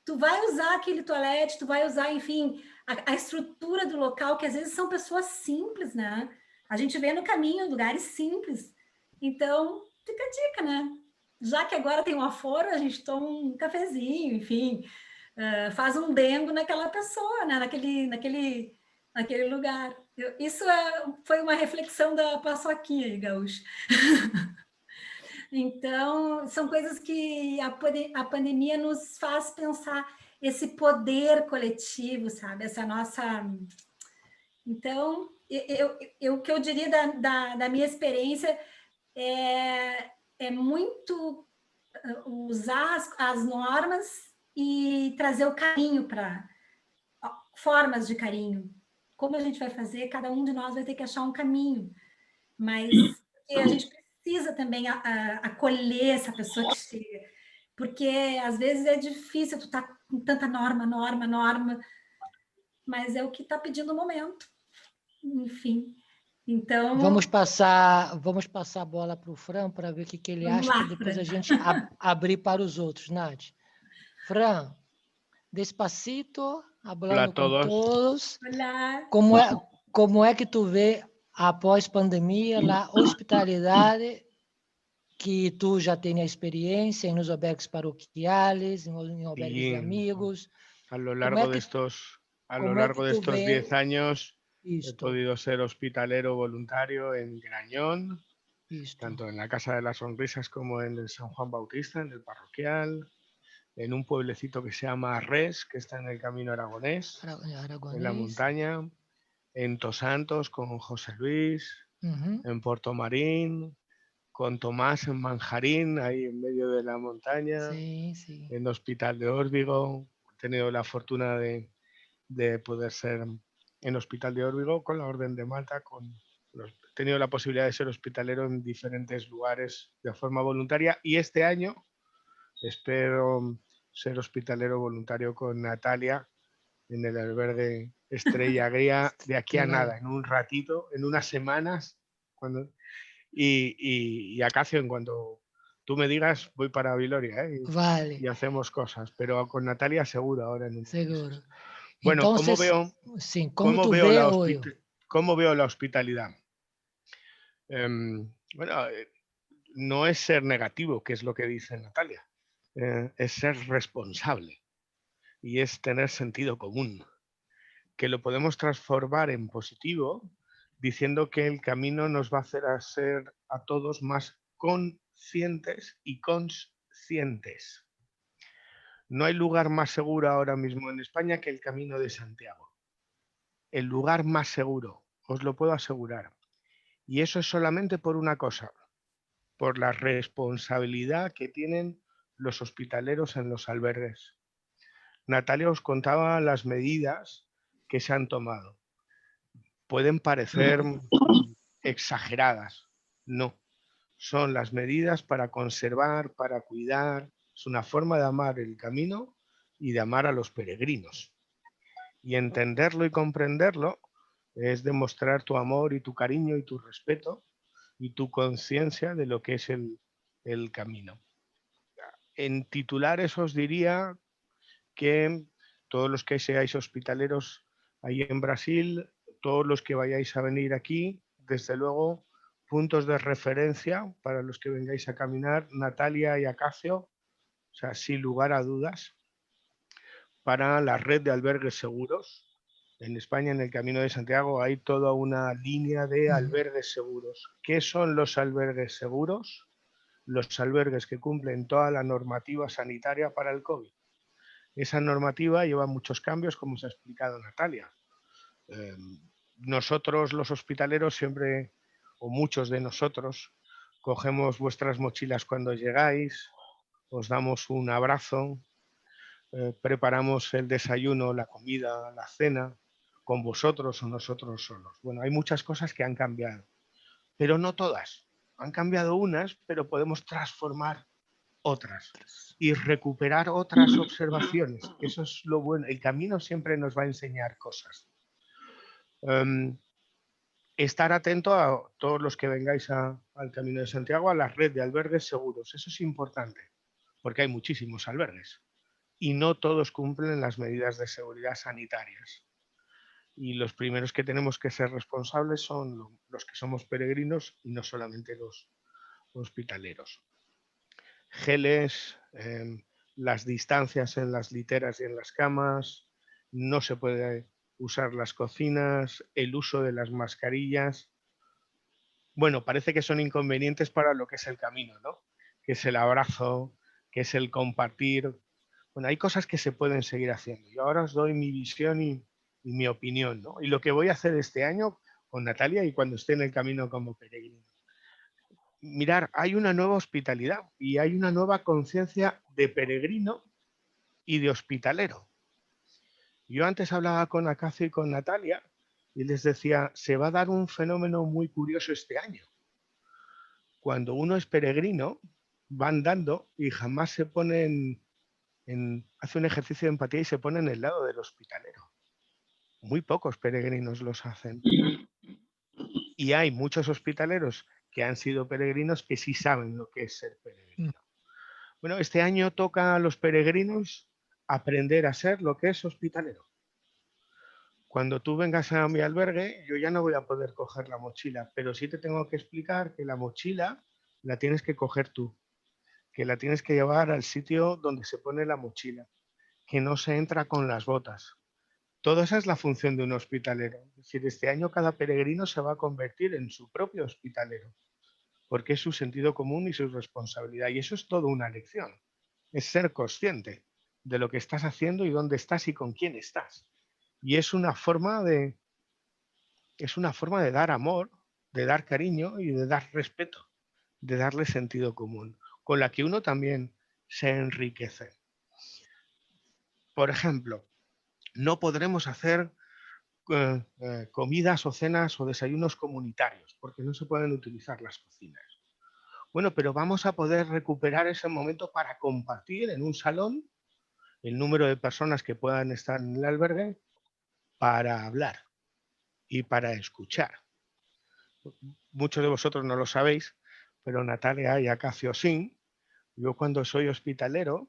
Tu vai usar aquele toalete, tu vai usar, enfim, a estrutura do local, que às vezes são pessoas simples, né? A gente vê no caminho lugares simples. Então, fica a dica, né? já que agora tem um aforo, a gente toma um cafezinho, enfim, faz um dengo naquela pessoa, né? naquele lugar. Isso foi uma reflexão da paçoquinha, Gaúcho. Então, são coisas que a pandemia nos faz pensar esse poder coletivo, sabe? Essa nossa... Então, o que eu diria da minha experiência é muito usar as normas e trazer o carinho para formas de carinho. Como a gente vai fazer? Cada um de nós vai ter que achar um caminho, mas a gente precisa também acolher essa pessoa que chega, porque às vezes é difícil tu estar com tanta norma, mas é o que está pedindo o momento. Enfim, então... Vamos passar a bola para o Fran para ver o que ele acha, para depois a gente abrir para os outros. Nath. Fran, despacito, hablando com todos. Olá. Como é que tu vê, após pandemia, a hospitalidade que tu já tem a experiência nos albergues paroquiales, en albergues de amigos? A lo largo de estos 10 años he podido ser hospitalero voluntario en Grañón, tanto en la Casa de las Sonrisas como en el San Juan Bautista, en el parroquial, en un pueblecito que se llama Arrés, que está en el Camino Aragonés, en la montaña, en Tosantos con José Luis, en Puerto Marín, con Tomás en Manjarín, ahí en medio de la montaña, en Hospital de Órbigo. He tenido la fortuna de poder ser en Hospital de Órbigo con la Orden de Malta. He tenido la posibilidad de ser hospitalero en diferentes lugares de forma voluntaria y este año espero ser hospitalero voluntario con Natalia en el albergue Estrella Agria de aquí a nada, en un ratito, en unas semanas. Y Acacio, en cuanto tú me digas, voy para Viloria, y hacemos cosas, pero con Natalia seguro ahora en un Seguro. Bueno, entonces, ¿cómo veo la hospitalidad? Bueno, no es ser negativo, que es lo que dice Natalia, es ser responsable y es tener sentido común, que lo podemos transformar en positivo diciendo que el camino nos va a hacer a ser a todos más conscientes y conscientes. No hay lugar más seguro ahora mismo en España que el Camino de Santiago. El lugar más seguro, os lo puedo asegurar. Y eso es solamente por una cosa, por la responsabilidad que tienen los hospitaleros en los albergues. Natalia os contaba las medidas que se han tomado. Pueden parecer exageradas, no. Son las medidas para conservar, para cuidar. Es una forma de amar el camino y de amar a los peregrinos. Y entenderlo y comprenderlo es demostrar tu amor y tu cariño y tu respeto y tu conciencia de lo que es el camino. En titulares os diría que todos los que seáis hospitaleros ahí en Brasil, todos los que vayáis a venir aquí, desde luego, puntos de referencia para los que vengáis a caminar, Natalia y Acacio, o sea, sin lugar a dudas, para la red de albergues seguros. En España, en el Camino de Santiago, hay toda una línea de albergues seguros. ¿Qué son los albergues seguros? Los albergues que cumplen toda la normativa sanitaria para el COVID. Esa normativa lleva muchos cambios, como os ha explicado Natalia. Nosotros, los hospitaleros, siempre, o muchos de nosotros, cogemos vuestras mochilas cuando llegáis, os damos un abrazo, preparamos el desayuno, la comida, la cena, con vosotros o nosotros solos. Bueno, hay muchas cosas que han cambiado, pero no todas. Han cambiado unas, pero podemos transformar otras y recuperar otras observaciones. Eso es lo bueno. El camino siempre nos va a enseñar cosas. Estar atento a todos los que vengáis al Camino de Santiago, a la red de albergues seguros. Eso es importante, porque hay muchísimos albergues y no todos cumplen las medidas de seguridad sanitarias. Y los primeros que tenemos que ser responsables son los que somos peregrinos y no solamente los hospitaleros. geles, las distancias en las literas y en las camas, no se puede usar las cocinas, el uso de las mascarillas. Bueno, parece que son inconvenientes para lo que es el camino, ¿no? Que es el abrazo, que es el compartir. Bueno, hay cosas que se pueden seguir haciendo. Yo ahora os doy mi visión y mi opinión, ¿no? Y lo que voy a hacer este año con Natalia y cuando esté en el camino como peregrino. Mirar, hay una nueva hospitalidad y hay una nueva conciencia de peregrino y de hospitalero. Yo antes hablaba con Acacio y con Natalia y les decía, se va a dar un fenómeno muy curioso este año. Cuando uno es peregrino, va andando y jamás se pone hace un ejercicio de empatía y se pone en el lado del hospitalero. Muy pocos peregrinos los hacen. Y hay muchos hospitaleros que han sido peregrinos que sí saben lo que es ser peregrino. Bueno, este año toca a los peregrinos aprender a ser lo que es hospitalero. Cuando tú vengas a mi albergue, yo ya no voy a poder coger la mochila, pero sí te tengo que explicar que la mochila la tienes que coger tú, que la tienes que llevar al sitio donde se pone la mochila, que no se entra con las botas. Toda esa es la función de un hospitalero. Es decir, este año cada peregrino se va a convertir en su propio hospitalero, porque es su sentido común y su responsabilidad. Y eso es toda una lección. Es ser consciente de lo que estás haciendo y dónde estás y con quién estás. Y es una forma de dar amor, de dar cariño y de dar respeto, de darle sentido común, con la que uno también se enriquece. Por ejemplo, no podremos hacer comidas o cenas o desayunos comunitarios, porque no se pueden utilizar las cocinas. Bueno, pero vamos a poder recuperar ese momento para compartir en un salón el número de personas que puedan estar en el albergue para hablar y para escuchar. Muchos de vosotros no lo sabéis, pero Natalia y Acacio sí. Yo cuando soy hospitalero,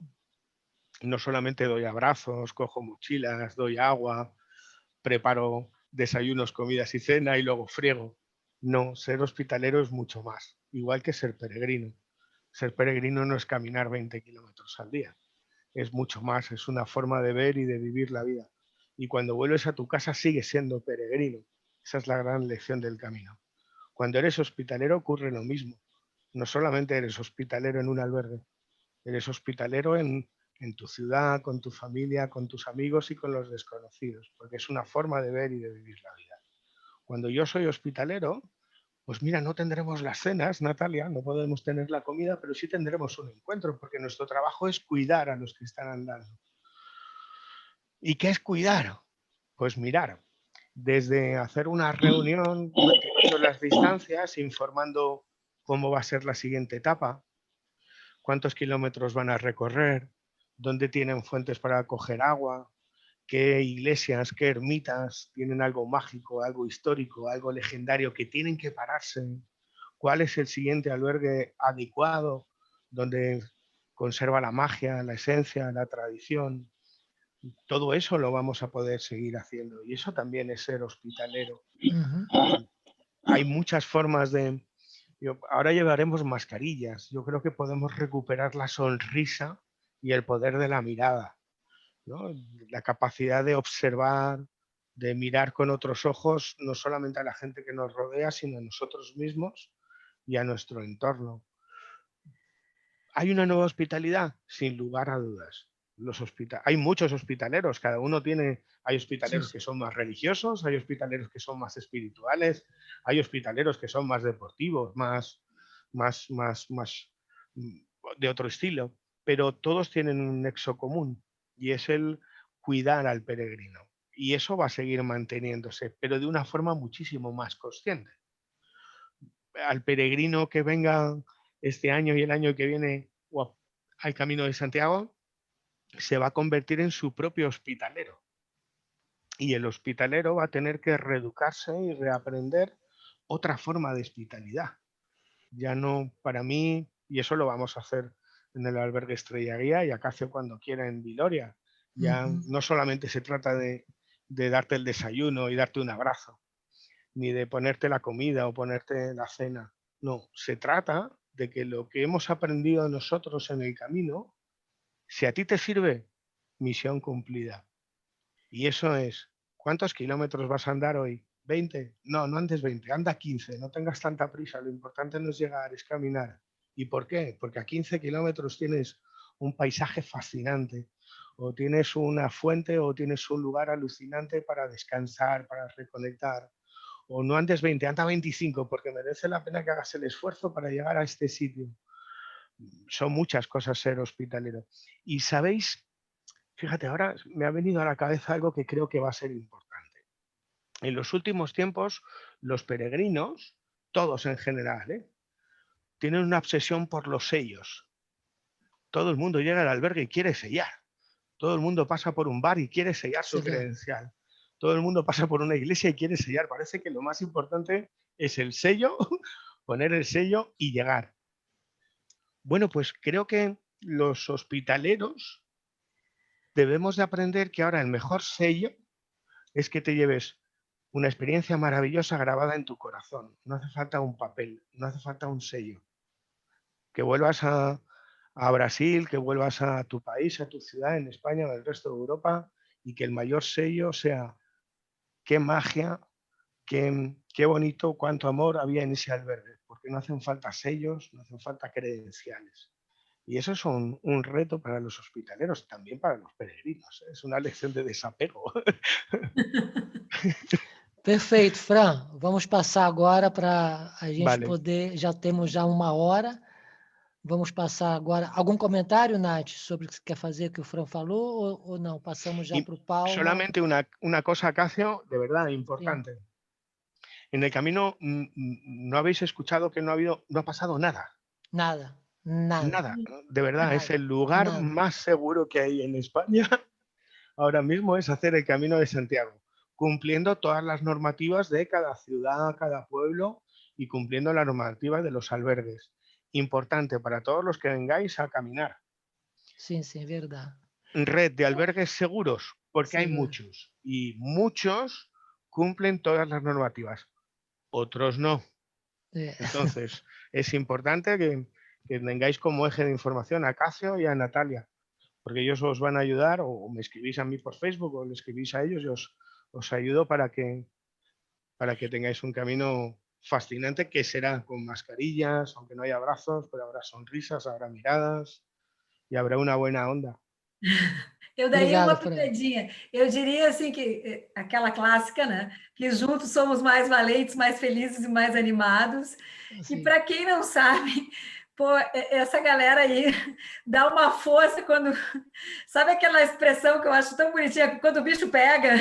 no solamente doy abrazos, cojo mochilas, doy agua, preparo desayunos, comidas y cena y luego friego. No, ser hospitalero es mucho más, igual que ser peregrino. Ser peregrino no es caminar 20 kilómetros al día, es mucho más, es una forma de ver y de vivir la vida. Y cuando vuelves a tu casa sigues siendo peregrino. Esa es la gran lección del camino. Cuando eres hospitalero ocurre lo mismo. No solamente eres hospitalero en un albergue, eres hospitalero en tu ciudad, con tu familia, con tus amigos y con los desconocidos, porque es una forma de ver y de vivir la vida. Cuando yo soy hospitalero, pues mira, no tendremos las cenas, Natalia, no podemos tener la comida, pero sí tendremos un encuentro, porque nuestro trabajo es cuidar a los que están andando. ¿Y qué es cuidar? Pues mirar, desde hacer una reunión, manteniendo las distancias, informando cómo va a ser la siguiente etapa, cuántos kilómetros van a recorrer, dónde tienen fuentes para coger agua, qué iglesias, qué ermitas tienen algo mágico, algo histórico, algo legendario que tienen que pararse, cuál es el siguiente albergue adecuado donde conserva la magia, la esencia, la tradición. Todo eso lo vamos a poder seguir haciendo y eso también es ser hospitalero. Hay muchas formas de... Ahora llevaremos mascarillas. Yo creo que podemos recuperar la sonrisa y el poder de la mirada, ¿no? La capacidad de observar, de mirar con otros ojos, no solamente a la gente que nos rodea, sino a nosotros mismos y a nuestro entorno. ¿Hay una nueva hospitalidad? Sin lugar a dudas. Hay muchos hospitaleros, cada uno tiene, hay hospitaleros que son más religiosos, hay hospitaleros que son más espirituales, hay hospitaleros que son más deportivos, más de otro estilo, pero todos tienen un nexo común y es el cuidar al peregrino. Y eso va a seguir manteniéndose, pero de una forma muchísimo más consciente. Al peregrino que venga este año y el año que viene al Camino de Santiago, se va a convertir en su propio hospitalero. Y el hospitalero va a tener que reeducarse y reaprender otra forma de hospitalidad. Ya no, para mí, y eso lo vamos a hacer en el albergue Estrella Guía y Acacio cuando quiera en Viloria, ya no solamente se trata de darte el desayuno y darte un abrazo, ni de ponerte la comida o ponerte la cena. No, se trata de que lo que hemos aprendido nosotros en el camino, si a ti te sirve, misión cumplida. Y eso es, ¿cuántos kilómetros vas a andar hoy? ¿20? No, no andes 20, anda 15, no tengas tanta prisa, lo importante no es llegar, es caminar. ¿Y por qué? Porque a 15 kilómetros tienes un paisaje fascinante, o tienes una fuente, o tienes un lugar alucinante para descansar, para reconectar. O no andes 20, anda 25, porque merece la pena que hagas el esfuerzo para llegar a este sitio. Son muchas cosas ser hospitalero. Y sabéis, fíjate, ahora me ha venido a la cabeza algo que creo que va a ser importante. En los últimos tiempos, los peregrinos, todos en general, tienen una obsesión por los sellos. Todo el mundo llega al albergue y quiere sellar. Todo el mundo pasa por un bar y quiere sellar su credencial. Todo el mundo pasa por una iglesia y quiere sellar. Parece que lo más importante es el sello, poner el sello y llegar. Bueno, pues creo que los hospitaleros debemos de aprender que ahora el mejor sello es que te lleves una experiencia maravillosa grabada en tu corazón. No hace falta un papel, no hace falta un sello. Que vuelvas a Brasil, que vuelvas a tu país, a tu ciudad, en España o en el resto de Europa, y que el mayor sello sea qué magia, qué bonito, cuánto amor había en ese albergue, porque no hacen falta sellos, no hacen falta credenciales. Y eso es un reto para los hospitaleros, también para los peregrinos. Es una lección de desapego. Perfeito, Fran. Vamos passar agora para a gente Vale. poder... Já temos já 1 hora. Vamos passar agora... Algum comentário, Nath, sobre o que você quer fazer, que o Fran falou, ou não? Passamos já para o Paulo. Solamente una cosa, Casio, de verdad importante. Sí. En el camino no habéis escuchado que no ha pasado nada. Nada. Nada, de verdad, nada, es el lugar más seguro que hay en España ahora mismo, es hacer el Camino de Santiago, cumpliendo todas las normativas de cada ciudad, cada pueblo y cumpliendo la normativa de los albergues. Importante para todos los que vengáis a caminar. Sí, sí, es verdad. Red de albergues seguros, porque sí, hay muchos y muchos cumplen todas las normativas, otros no. Entonces, es importante que tengáis como eje de información a Casio y a Natalia, porque ellos os van a ayudar, o me escribís a mí por Facebook o le escribís a ellos y os ayudo para que tengáis un camino fascinante, que será con mascarillas, aunque no haya abrazos, pero habrá sonrisas, habrá miradas e habrá uma boa onda. Eu daria uma pitadinha. Eu diria assim que aquela clássica, né? Que juntos somos mais valentes, mais felizes e mais animados. Sim. E para quem não sabe, pô, essa galera aí dá uma força quando... Sabe aquela expressão que eu acho tão bonitinha? Quando o bicho pega.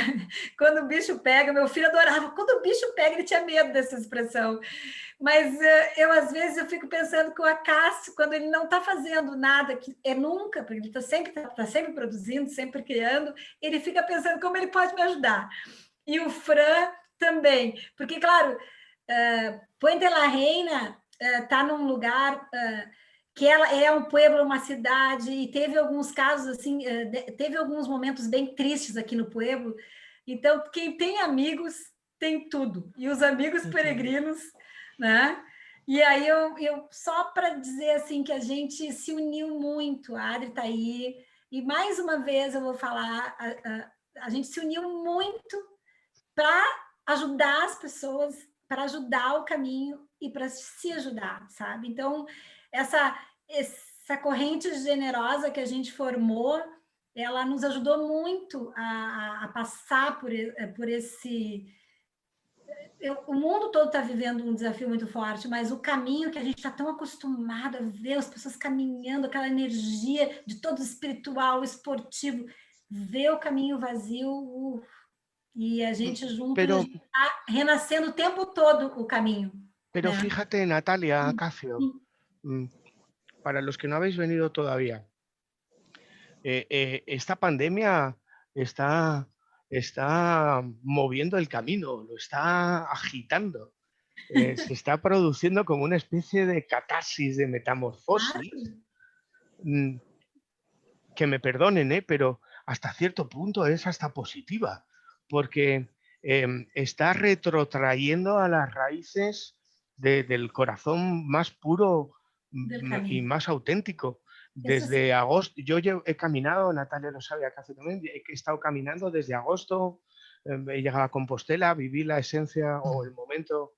Quando o bicho pega, meu filho adorava. Quando o bicho pega, ele tinha medo dessa expressão. Mas às vezes, eu fico pensando que o Acácio, quando ele não está fazendo nada, que é nunca, porque ele está sempre produzindo, sempre criando, ele fica pensando como ele pode me ajudar. E o Fran também, porque, claro, Puente de la Reina está num lugar que ela é um pueblo, uma cidade, e teve alguns casos, assim, teve alguns momentos bem tristes aqui no pueblo. Então, quem tem amigos tem tudo. E os amigos peregrinos... Né? E aí eu só para dizer assim que a gente se uniu muito, a Adri está aí, e mais uma vez eu vou falar, a gente se uniu muito para ajudar as pessoas, para ajudar o caminho e para se ajudar, sabe? Então, essa corrente generosa que a gente formou, ela nos ajudou muito a passar por esse... O mundo todo está vivendo um desafio muito forte, mas o caminho que a gente está tão acostumado a ver, as pessoas caminhando, aquela energia de todo espiritual, esportivo, ver o caminho vazio, e a gente junto está renascendo o tempo todo o caminho. Pero fíjate, Natalia, Casio, para los que no habéis venido todavía, esta pandemia está moviendo el camino, lo está agitando. Se está produciendo como una especie de catarsis, de metamorfosis, que me perdonen, pero hasta cierto punto es hasta positiva, porque está retrotrayendo a las raíces del corazón más puro y más auténtico. Desde agosto, yo he caminado, Natalia lo sabe casi también, he estado caminando desde agosto, he llegado a Compostela, viví la esencia o el momento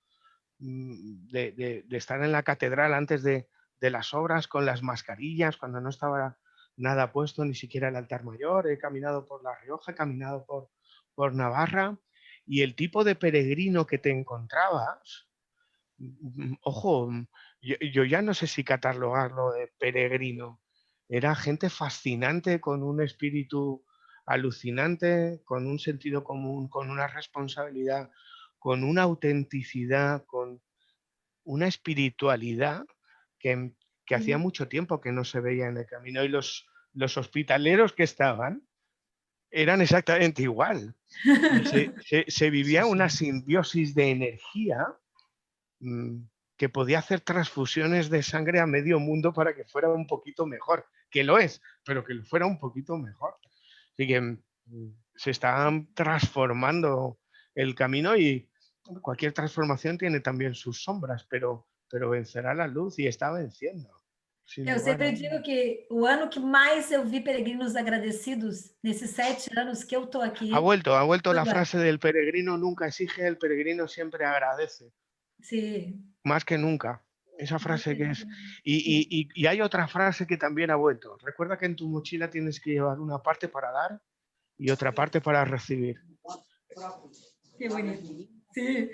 de estar en la catedral antes de las obras con las mascarillas, cuando no estaba nada puesto, ni siquiera el altar mayor. He caminado por La Rioja, he caminado por Navarra, y el tipo de peregrino que te encontrabas, ojo, yo ya no sé si catalogarlo de peregrino. Era gente fascinante, con un espíritu alucinante, con un sentido común, con una responsabilidad, con una autenticidad, con una espiritualidad que hacía mucho tiempo que no se veía en el camino. Y los hospitaleros que estaban eran exactamente igual. Y se vivía una simbiosis de energía que podía hacer transfusiones de sangre a medio mundo para que fuera un poquito mejor, que lo es, pero que fuera un poquito mejor. Así que se está transformando el camino, y cualquier transformación tiene también sus sombras, pero vencerá la luz, y está venciendo. Eu sempre digo que o ano que mais eu vi peregrinos agradecidos, nesses 7 anos que eu estou aqui... Ha vuelto la frase del peregrino nunca exige, el peregrino siempre agradece. Sí. Más que nunca. Esa frase que es... Y hay otra frase que también ha vuelto. Recuerda que en tu mochila tienes que llevar una parte para dar y otra parte para recibir. Que bonito. Sim.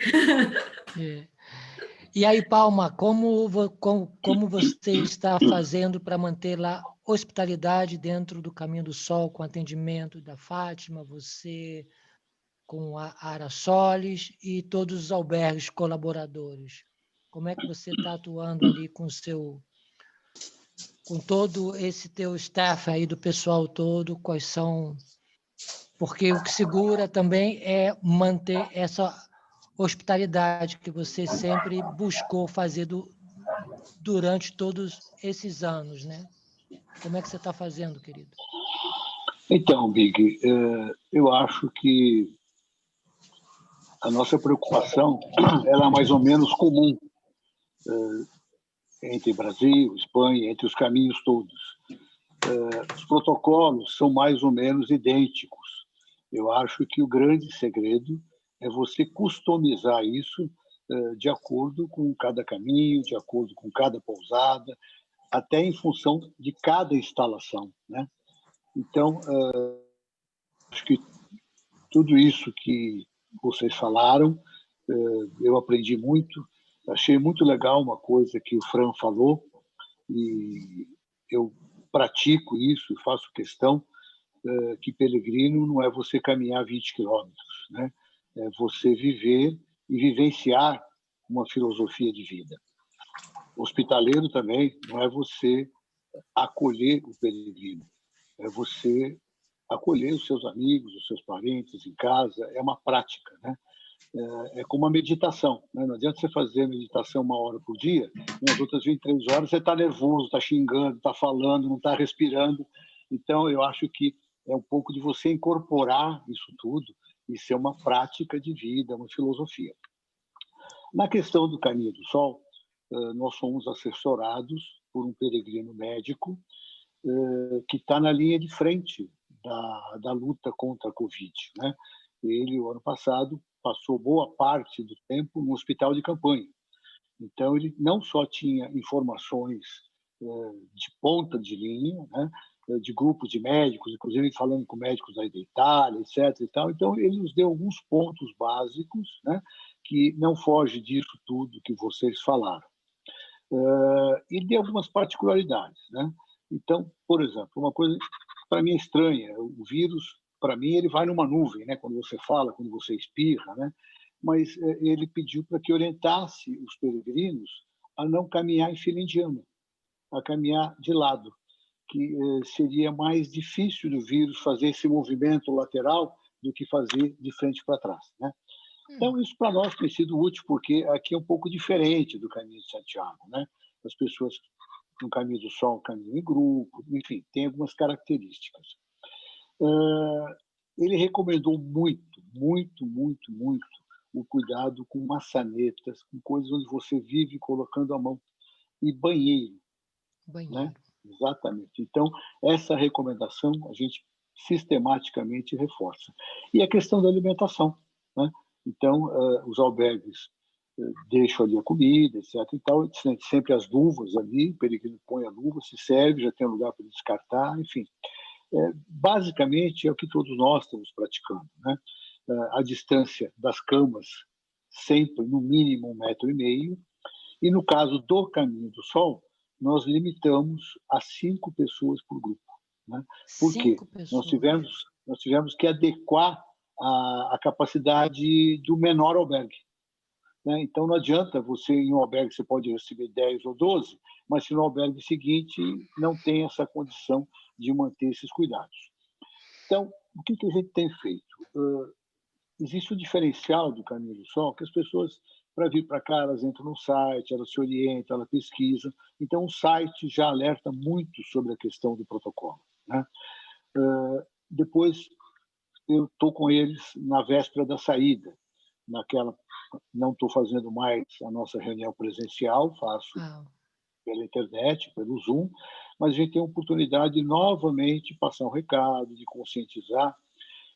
E aí, Palma, como você está fazendo para manter lá hospitalidade dentro do Caminho do Sol, com atendimento da Fátima, você com a Ara Solis e todos os albergues colaboradores? Como é que você está atuando ali com todo esse teu staff aí do pessoal todo? Quais são... Porque o que segura também é manter essa hospitalidade que você sempre buscou fazer durante todos esses anos, né? Como é que você está fazendo, querido? Então, Big, eu acho que a nossa preocupação ela é mais ou menos comum entre Brasil, Espanha, entre os caminhos todos. Os protocolos são mais ou menos idênticos. Eu acho que o grande segredo é você customizar isso de acordo com cada caminho, de acordo com cada pousada, até em função de cada instalação, né? Então, acho que tudo isso que vocês falaram, eu aprendi muito. Achei muito legal uma coisa que o Fran falou, e eu pratico isso, faço questão, que peregrino não é você caminhar 20 quilômetros, né? É você viver e vivenciar uma filosofia de vida. Hospitaleiro também não é você acolher o peregrino, é você acolher os seus amigos, os seus parentes em casa, é uma prática, né? É como uma meditação, né? Não adianta você fazer meditação 1 hora por dia, e nas outras 23 horas você está nervoso, está xingando, está falando, não está respirando. Então, eu acho que é um pouco de você incorporar isso tudo e ser uma prática de vida, uma filosofia. Na questão do Caminho do Sol, nós fomos assessorados por um peregrino médico que está na linha de frente da luta contra a Covid, né? Ele, o ano passado, passou boa parte do tempo no hospital de campanha. Então, ele não só tinha informações de ponta de linha, né, de grupos de médicos, inclusive falando com médicos aí da Itália, etc. E tal. Então, ele nos deu alguns pontos básicos, né, que não foge disso tudo que vocês falaram. E deu algumas particularidades, né? Então, por exemplo, uma coisa para mim é estranha, o vírus, para mim, ele vai numa nuvem, né? Quando você fala, quando você espirra, né? Mas ele pediu para que orientasse os peregrinos a não caminhar em fila indiana, a caminhar de lado, que seria mais difícil do vírus fazer esse movimento lateral do que fazer de frente para trás, né? Então, isso para nós tem sido útil, porque aqui é um pouco diferente do Caminho de Santiago, né? As pessoas no Caminho do Sol caminham em grupo, enfim, tem algumas características. Ele recomendou muito, muito, muito, muito o cuidado com maçanetas, com coisas onde você vive colocando a mão, e banheiro. Banheiro. Exatamente. Então, essa recomendação a gente sistematicamente reforça. E a questão da alimentação, né? Então, os albergues deixam ali a comida, etc. E tal, sempre as luvas ali, o peregrino põe a luva, se serve, já tem um lugar para descartar, enfim. Basicamente, é o que todos nós estamos praticando, né? A distância das camas, sempre no mínimo 1,5 metro, e no caso do Caminho do Sol, nós limitamos a 5 pessoas por grupo, né? Por quê? 5 pessoas. Nós tivemos que adequar a capacidade do menor albergue, né? Então, não adianta você, em um albergue, você pode receber 10 ou 12, mas se no albergue seguinte não tem essa condição de manter esses cuidados. Então, o que a gente tem feito? Existe um diferencial do Caminho do Sol, que as pessoas, para vir para cá, elas entram no site, elas se orientam, elas pesquisam. Então, o site já alerta muito sobre a questão do protocolo, né? Depois, eu estou com eles na véspera da saída. Não estou fazendo mais a nossa reunião presencial, faço pela internet, pelo Zoom, mas a gente tem a oportunidade de novamente passar um recado, de conscientizar,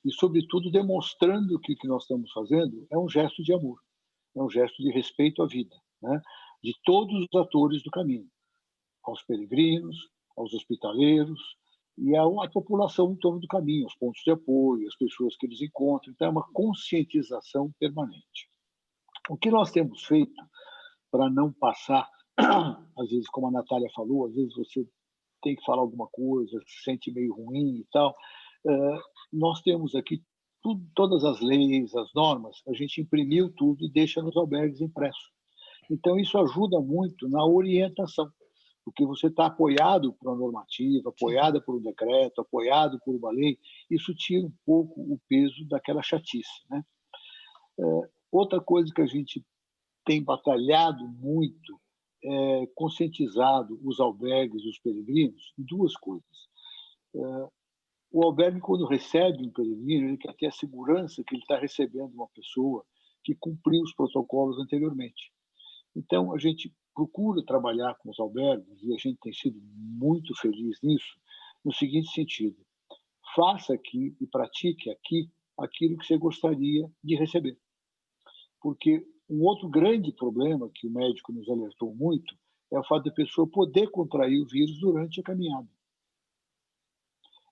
e, sobretudo, demonstrando que o que nós estamos fazendo é um gesto de amor, é um gesto de respeito à vida, né? De todos os atores do caminho, aos peregrinos, aos hospitaleiros e à população em torno do caminho, os pontos de apoio, as pessoas que eles encontram. Então, é uma conscientização permanente. O que nós temos feito para não passar, às vezes, como a Natália falou, às vezes você tem que falar alguma coisa, se sente meio ruim e tal, nós temos aqui todas as leis, as normas, a gente imprimiu tudo e deixa nos albergues impresso. Então, isso ajuda muito na orientação, porque você está apoiado por uma normativa, apoiado por um decreto, apoiado por uma lei, isso tira um pouco o peso daquela chatice, né? Outra coisa que a gente tem batalhado muito é conscientizado os albergues, os peregrinos, em duas coisas. O albergue, quando recebe um peregrino, ele quer ter a segurança que ele está recebendo uma pessoa que cumpriu os protocolos anteriormente. Então, a gente procura trabalhar com os albergues, e a gente tem sido muito feliz nisso, no seguinte sentido: faça aqui e pratique aqui aquilo que você gostaria de receber. Porque um outro grande problema que o médico nos alertou muito é o fato da pessoa poder contrair o vírus durante a caminhada.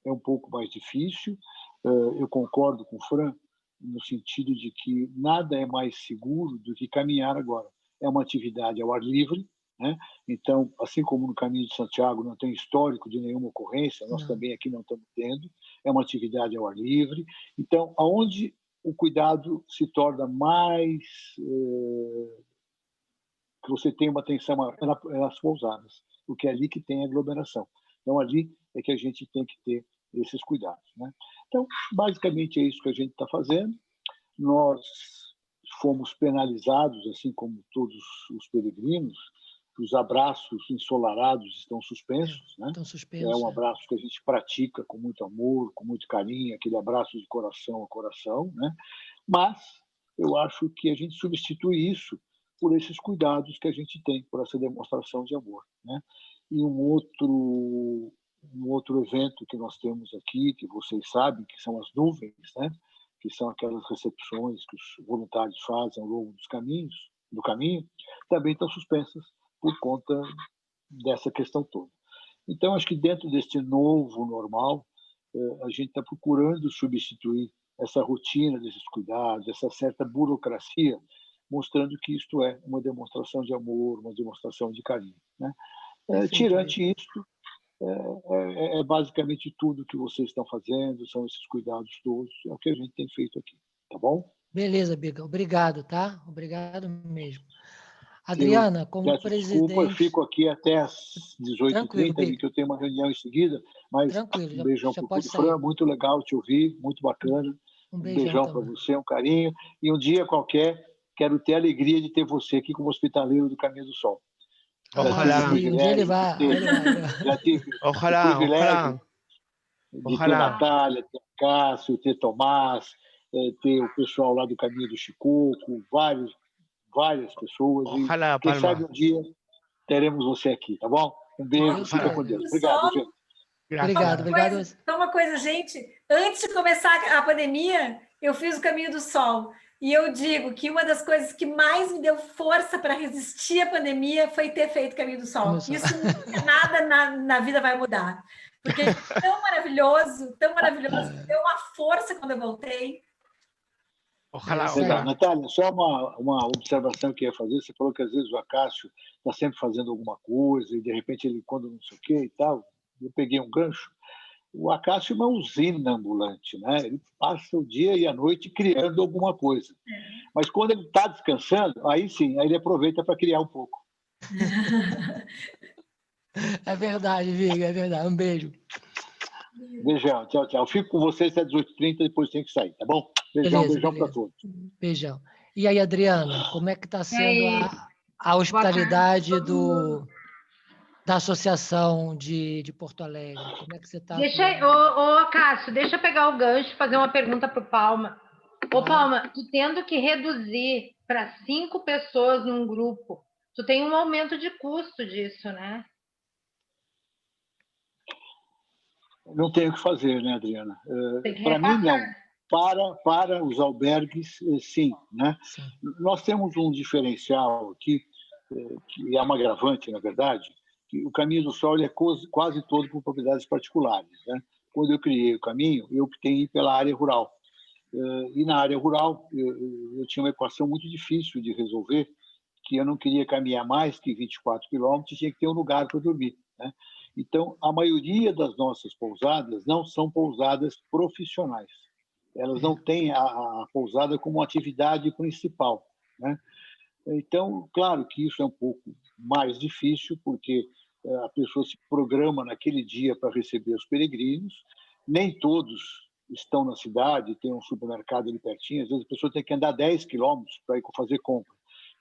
É um pouco mais difícil. Eu concordo com o Fran, no sentido de que nada é mais seguro do que caminhar agora. É uma atividade ao ar livre, né? Então, assim como no Caminho de Santiago não tem histórico de nenhuma ocorrência, nós também aqui não estamos tendo, é uma atividade ao ar livre. Então, aonde o cuidado se torna mais... que você tem uma atenção maior, é nas pousadas, porque é ali que tem aglomeração. Então, ali é que a gente tem que ter esses cuidados, né? Então, basicamente é isso que a gente está fazendo. Nós fomos penalizados, assim como todos os peregrinos. Os abraços ensolarados estão suspensos, né? Estão suspensos. É um abraço que a gente pratica com muito amor, com muito carinho, aquele abraço de coração a coração, né? Mas eu acho que a gente substitui isso por esses cuidados que a gente tem, por essa demonstração de amor, né? E um outro evento que nós temos aqui, que vocês sabem, que são as nuvens, né? Que são aquelas recepções que os voluntários fazem ao longo do caminho, também estão suspensas por conta dessa questão toda. Então, acho que dentro deste novo normal, a gente está procurando substituir essa rotina desses cuidados, essa certa burocracia, mostrando que isto é uma demonstração de amor, uma demonstração de carinho, né? Tirante isso, é basicamente tudo que vocês estão fazendo, são esses cuidados todos, é o que a gente tem feito aqui, tá bom? Beleza, Biga, obrigado, tá? Obrigado mesmo. Adriana, como presidente... Desculpa, eu fico aqui até às 18h30, que eu tenho uma reunião em seguida, mas tranquilo, um beijão para o sair. Fran, muito legal te ouvir, muito bacana. Um beijão para você, um carinho. E um dia qualquer, quero ter a alegria de ter você aqui como hospitaleiro do Caminho do Sol. Ojalá. Um dia ele vai. Já tive o privilégio de ter Natália, ter Cássio, ter Tomás, ter o pessoal lá do Caminho do Chicoco, várias pessoas. Ojalá, e quem sabe um dia teremos você aqui, tá bom? Um beijo, Deus fica queira. com Deus. Obrigado, gente. Obrigado, obrigado. Então, uma coisa, gente, antes de começar a pandemia, eu fiz o Caminho do Sol. E eu digo que uma das coisas que mais me deu força para resistir à pandemia foi ter feito o Caminho do Sol. Isso nada na vida vai mudar. Porque é tão maravilhoso, deu uma força quando eu voltei. Ojalá, Legal. ojalá. Natália, só uma observação que eu ia fazer. Você falou que às vezes o Acácio está sempre fazendo alguma coisa e de repente ele quando não sei o quê e tal. Eu peguei um gancho. O Acácio é uma usina ambulante, né? Ele passa o dia e a noite criando alguma coisa. Mas quando ele está descansando, aí sim, aí ele aproveita para criar um pouco. É verdade, Viga, é verdade. Um beijo. Beijão, tchau, tchau. Fico com vocês até 18h30, depois tem que sair, tá bom? Beijão, Beleza, beijão para beleza. todos. Beijão. E aí, Adriana, como é que está sendo a hospitalidade da Associação de Porto Alegre? Como é que você está? Cássio, deixa eu pegar o gancho e fazer uma pergunta para o Palma. Ô, Palma, tu tendo que reduzir para 5 pessoas num grupo, tu tem um aumento de custo disso, né? Não tenho o que fazer, né, Adriana? Tem que Para mim, não. repassar. Para os albergues, sim, né? Sim. Nós temos um diferencial aqui, que é uma agravante, na verdade, que o Caminho do Sol ele é quase todo por propriedades particulares, né? Quando eu criei o caminho, eu optei em ir pela área rural. E na área rural, eu tinha uma equação muito difícil de resolver, que eu não queria caminhar mais que 24 quilômetros, tinha que ter um lugar para dormir, né? Então, a maioria das nossas pousadas não são pousadas profissionais. Elas não têm a pousada como atividade principal, né? Então, claro que isso é um pouco mais difícil, porque a pessoa se programa naquele dia para receber os peregrinos. Nem todos estão na cidade, tem um supermercado ali pertinho. Às vezes a pessoa tem que andar 10 quilômetros para ir fazer compra.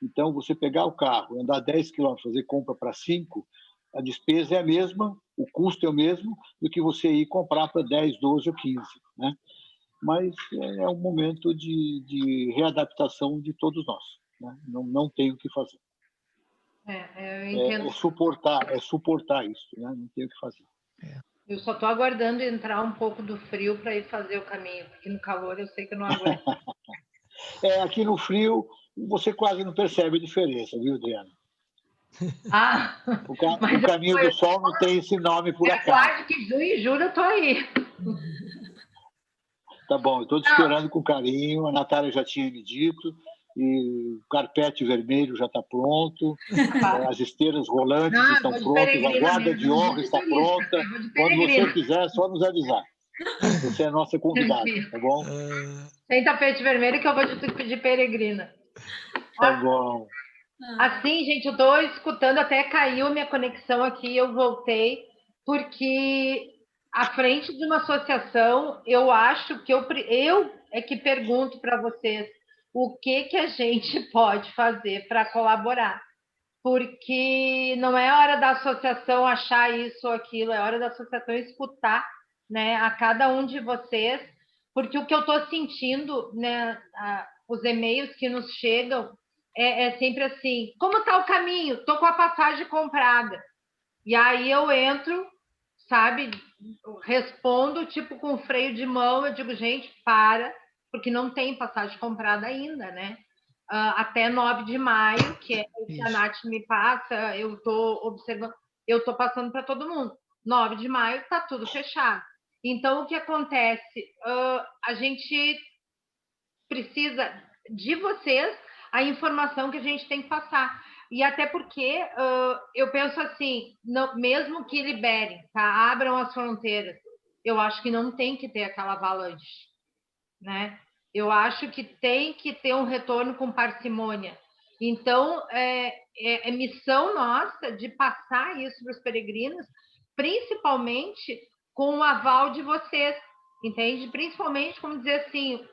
Então, você pegar o carro, andar 10 quilômetros, fazer compra para 5, a despesa é a mesma, o custo é o mesmo do que você ir comprar para 10, 12 ou 15, né? Mas é um momento de readaptação de todos nós, né? Não tem o que fazer. Eu entendo. É suportar isso, né? Não tem o que fazer. Eu só estou aguardando entrar um pouco do frio para ir fazer o caminho, porque no calor eu sei que eu não aguento. Aqui no frio, você quase não percebe a diferença, viu, Adriana? O Caminho do Sol não tem esse nome por acaso. Quase que junho e julho eu estou aí. Tá bom, eu estou te esperando com carinho. A Natália já tinha me dito. E o carpete vermelho já está pronto, as esteiras rolantes estão prontas, a guarda de honra está pronta. Quando você quiser, é só nos avisar. Você é a nossa convidada, tá bom? Tem tapete vermelho que eu vou te pedir peregrina. Tá bom. Assim, gente, eu estou escutando, até caiu minha conexão aqui, eu voltei, porque à frente de uma associação, eu acho que eu é que pergunto para vocês o que a gente pode fazer para colaborar, porque não é hora da associação achar isso ou aquilo, é hora da associação escutar, né, a cada um de vocês, porque o que eu estou sentindo, né, os e-mails que nos chegam, é sempre assim, como está o caminho? Estou com a passagem comprada. E aí eu entro, sabe, respondo, tipo, com freio de mão, eu digo, gente, porque não tem passagem comprada ainda, né? Até 9 de maio, que é o que a Nath me passa, eu estou observando, eu estou passando para todo mundo. 9 de maio está tudo fechado. Então, o que acontece? A gente precisa de vocês a informação que a gente tem que passar. E até porque eu penso assim, mesmo que liberem, tá? Abram as fronteiras, eu acho que não tem que ter aquela avalanche, né? Eu acho que tem que ter um retorno com parcimônia. Então, é missão nossa de passar isso para os peregrinos, principalmente com o aval de vocês, entende? Principalmente, como dizer assim,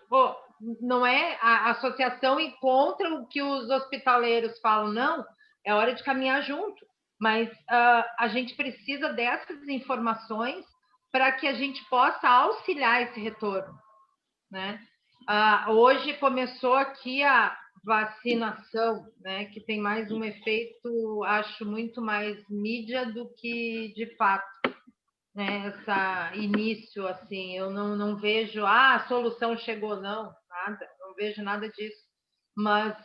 não é a associação ir contra o que os hospitaleiros falam, não, é hora de caminhar junto, mas a gente precisa dessas informações para que a gente possa auxiliar esse retorno, né? Hoje começou aqui vacinação, né, que tem mais um efeito, acho, muito mais mídia do que de fato, né, essa início, assim, eu não vejo, a solução chegou, não vejo nada disso, mas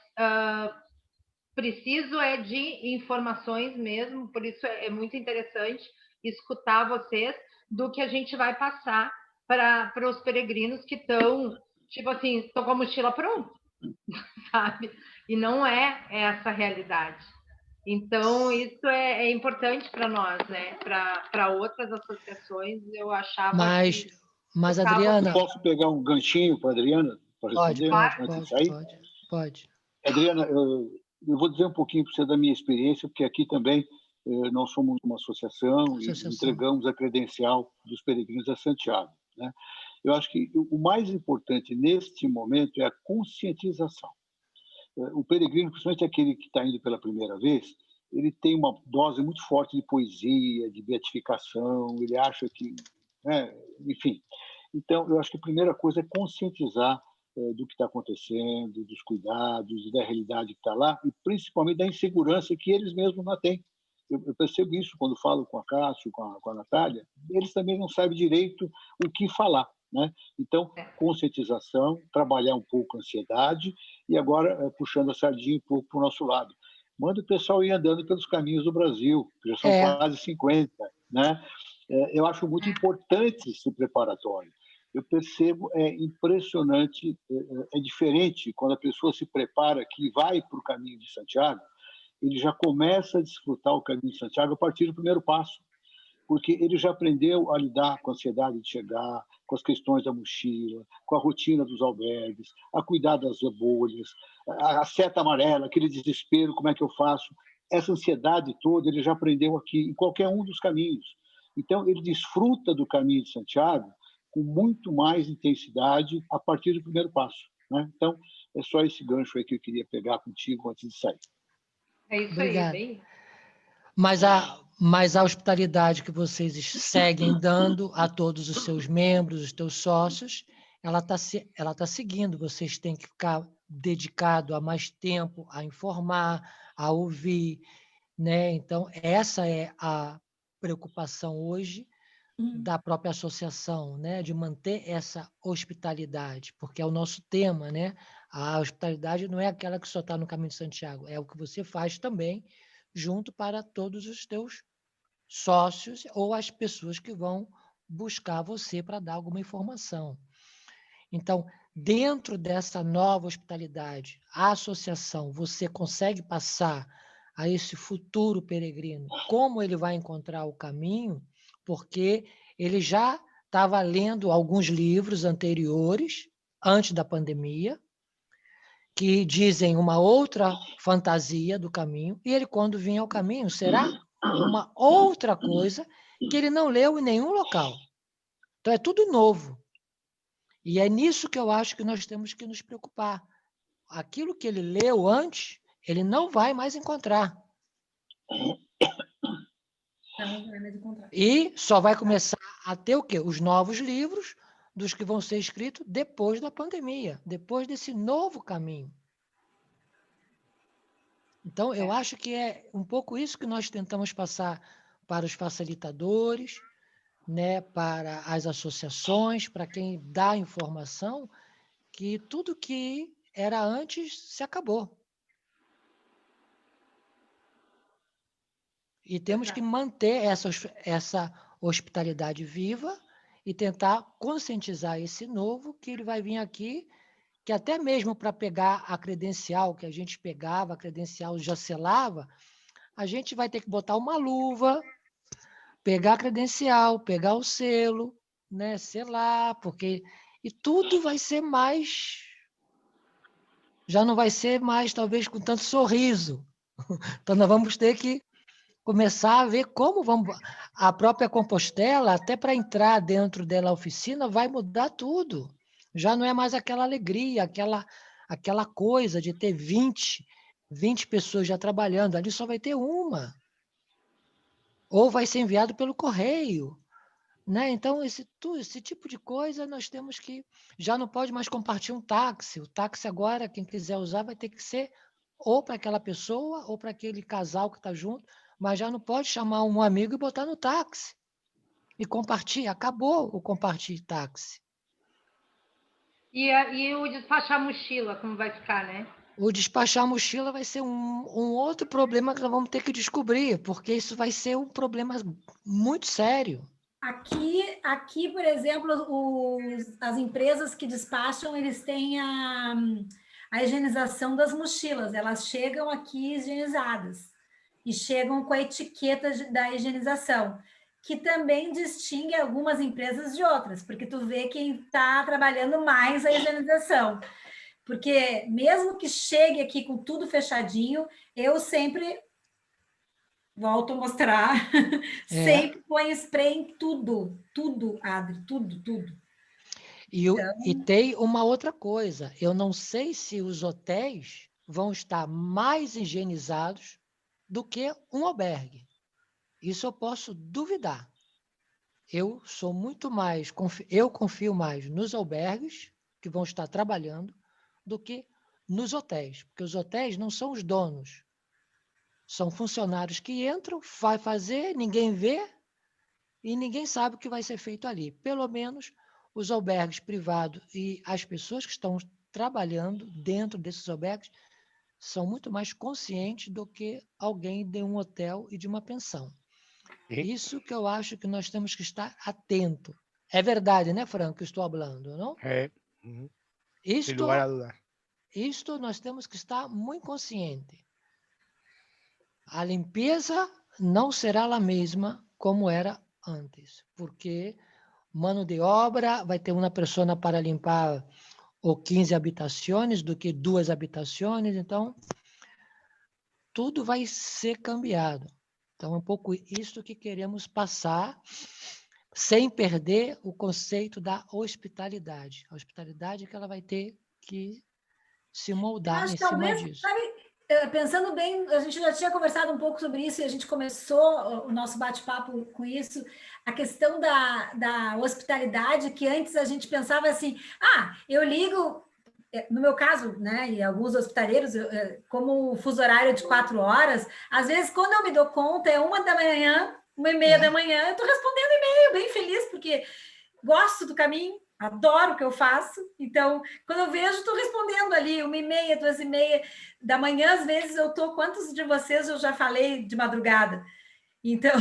preciso de informações mesmo, por isso é muito interessante escutar vocês do que a gente vai passar para os peregrinos que estão, tipo assim, estão com a mochila pronta, sabe? E não é essa a realidade. Então, isso é importante para nós, né? Para outras associações, eu achava Mas Adriana... Eu posso pegar um ganchinho para a Adriana para responder antes de sair? Pode. Adriana, eu vou dizer um pouquinho para você da minha experiência, porque aqui também nós somos uma associação e entregamos a credencial dos peregrinos a Santiago, né? Eu acho que o mais importante neste momento é a conscientização. O peregrino, principalmente aquele que está indo pela primeira vez, ele tem uma dose muito forte de poesia, de beatificação, ele acha que... enfim. Então, eu acho que a primeira coisa é conscientizar do que está acontecendo, dos cuidados, da realidade que está lá, e principalmente da insegurança que eles mesmos não têm. Eu percebo isso quando falo com a Cássio, com a Natália, eles também não sabem direito o que falar, né? Então, conscientização, trabalhar um pouco a ansiedade e agora puxando a sardinha um pouco para o nosso lado. Manda o pessoal ir andando pelos caminhos do Brasil, que já são quase 50, né? Eu acho muito importante esse preparatório. Eu percebo, é impressionante, é diferente quando a pessoa se prepara que vai para o caminho de Santiago, ele já começa a desfrutar o caminho de Santiago a partir do primeiro passo, porque ele já aprendeu a lidar com a ansiedade de chegar, com as questões da mochila, com a rotina dos albergues, a cuidar das bolhas, a seta amarela, aquele desespero, como é que eu faço? Essa ansiedade toda ele já aprendeu aqui, em qualquer um dos caminhos. Então, ele desfruta do caminho de Santiago com muito mais intensidade a partir do primeiro passo, né? Então, é só esse gancho aí que eu queria pegar contigo antes de sair. É isso. Obrigado. Aí, bem... Mas a hospitalidade que vocês seguem dando a todos os seus membros, os teus sócios, ela tá seguindo. Vocês têm que ficar dedicado a mais tempo a informar, a ouvir, né? Então, essa é a preocupação hoje da própria associação, né? De manter essa hospitalidade, porque é o nosso tema, né? A hospitalidade não é aquela que só está no Caminho de Santiago, é o que você faz também junto para todos os teus sócios ou as pessoas que vão buscar você para dar alguma informação. Então, dentro dessa nova hospitalidade, a associação, você consegue passar a esse futuro peregrino como ele vai encontrar o caminho, porque ele já estava lendo alguns livros anteriores, antes da pandemia, que dizem uma outra fantasia do caminho, e ele, quando vinha ao caminho, será uma outra coisa que ele não leu em nenhum local. Então, é tudo novo. E é nisso que eu acho que nós temos que nos preocupar. Aquilo que ele leu antes, ele não vai mais encontrar. E só vai começar a ter o quê? Os novos livros dos que vão ser escritos depois da pandemia, depois desse novo caminho. Então, eu acho que é um pouco isso que nós tentamos passar para os facilitadores, né, para as associações, para quem dá informação, que tudo que era antes se acabou. E temos que manter essa hospitalidade viva e tentar conscientizar esse novo que ele vai vir aqui, que até mesmo para pegar a credencial que a gente pegava, a credencial já selava, a gente vai ter que botar uma luva, pegar a credencial, pegar o selo, né, selar, porque... E tudo vai ser mais... Já não vai ser mais, talvez, com tanto sorriso. Então, nós vamos ter que começar a ver como vamos... A própria Compostela, até para entrar dentro dela a oficina, vai mudar tudo. Já não é mais aquela alegria, aquela coisa de ter 20 pessoas já trabalhando. Ali só vai ter uma. Ou vai ser enviado pelo correio. né? Então, esse tipo de coisa nós temos que... Já não pode mais compartilhar um táxi. O táxi agora, quem quiser usar, vai ter que ser ou para aquela pessoa ou para aquele casal que está junto, mas já não pode chamar um amigo e botar no táxi. E compartilhar. Acabou o compartilhar táxi. E o despachar mochila, como vai ficar, né? O despachar mochila vai ser um outro problema que nós vamos ter que descobrir, porque isso vai ser um problema muito sério. Aqui, por exemplo, as empresas que despacham, eles têm a higienização das mochilas. Elas chegam aqui higienizadas e chegam com a etiqueta da higienização, que também distingue algumas empresas de outras, porque tu vê quem está trabalhando mais a higienização. Porque mesmo que chegue aqui com tudo fechadinho, eu sempre... Volto a mostrar. Sempre põe spray em tudo, Adri, tudo. E tem uma outra coisa. Eu não sei se os hotéis vão estar mais higienizados do que um albergue. Isso eu posso duvidar. Eu sou muito mais... Eu confio mais nos albergues que vão estar trabalhando do que nos hotéis. Porque os hotéis não são os donos. São funcionários que entram, vai fazer, ninguém vê e ninguém sabe o que vai ser feito ali. Pelo menos os albergues privados e as pessoas que estão trabalhando dentro desses albergues são muito mais conscientes do que alguém de um hotel e de uma pensão. Isso que eu acho que nós temos que estar atento. É verdade, né, Franco, que estou falando, não? Sem lugar a dudar. Isto nós temos que estar muito consciente. A limpeza não será a mesma como era antes, porque mano de obra vai ter uma pessoa para limpar ou 15 habitações do que 2 habitações, então tudo vai ser cambiado. Então é um pouco isso que queremos passar, sem perder o conceito da hospitalidade. A hospitalidade que ela vai ter que se moldar em cima disso. Pensando bem, a gente já tinha conversado um pouco sobre isso e a gente começou o nosso bate-papo com isso, a questão da hospitalidade, que antes a gente pensava assim, eu ligo, no meu caso, né, e alguns hospitaleiros, como o fuso horário de 4 horas, às vezes quando eu me dou conta é 1 da manhã, 1h30 da manhã, eu estou respondendo e-mail, bem feliz, porque gosto do caminho, adoro o que eu faço, então, quando eu vejo, estou respondendo ali, 1h30, 2h30 da manhã, às vezes eu estou, quantos de vocês eu já falei de madrugada? Então,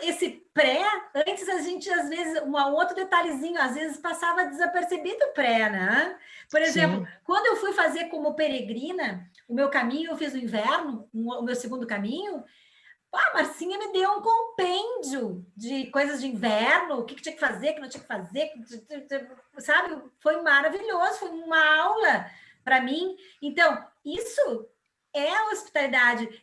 esse pré, antes a gente, às vezes, um outro detalhezinho, às vezes passava desapercebido o pré, né? Por exemplo, quando eu fui fazer como peregrina, o meu caminho, eu fiz o inverno, o meu segundo caminho, a Marcinha me deu um compêndio de coisas de inverno, o que tinha que fazer, o que não tinha que fazer, sabe? Foi maravilhoso, foi uma aula para mim. Então, isso é a hospitalidade.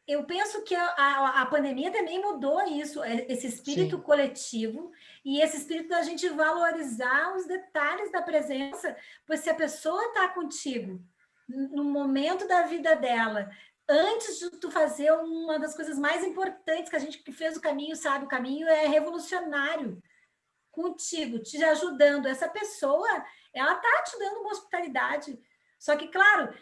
Eu penso que a pandemia também mudou isso, esse espírito coletivo e esse espírito da gente valorizar os detalhes da presença, pois se a pessoa está contigo no momento da vida dela, antes de tu fazer uma das coisas mais importantes que a gente que fez o caminho, sabe? O caminho é revolucionário. Contigo, te ajudando. Essa pessoa, ela tá te dando uma hospitalidade. Só que, claro,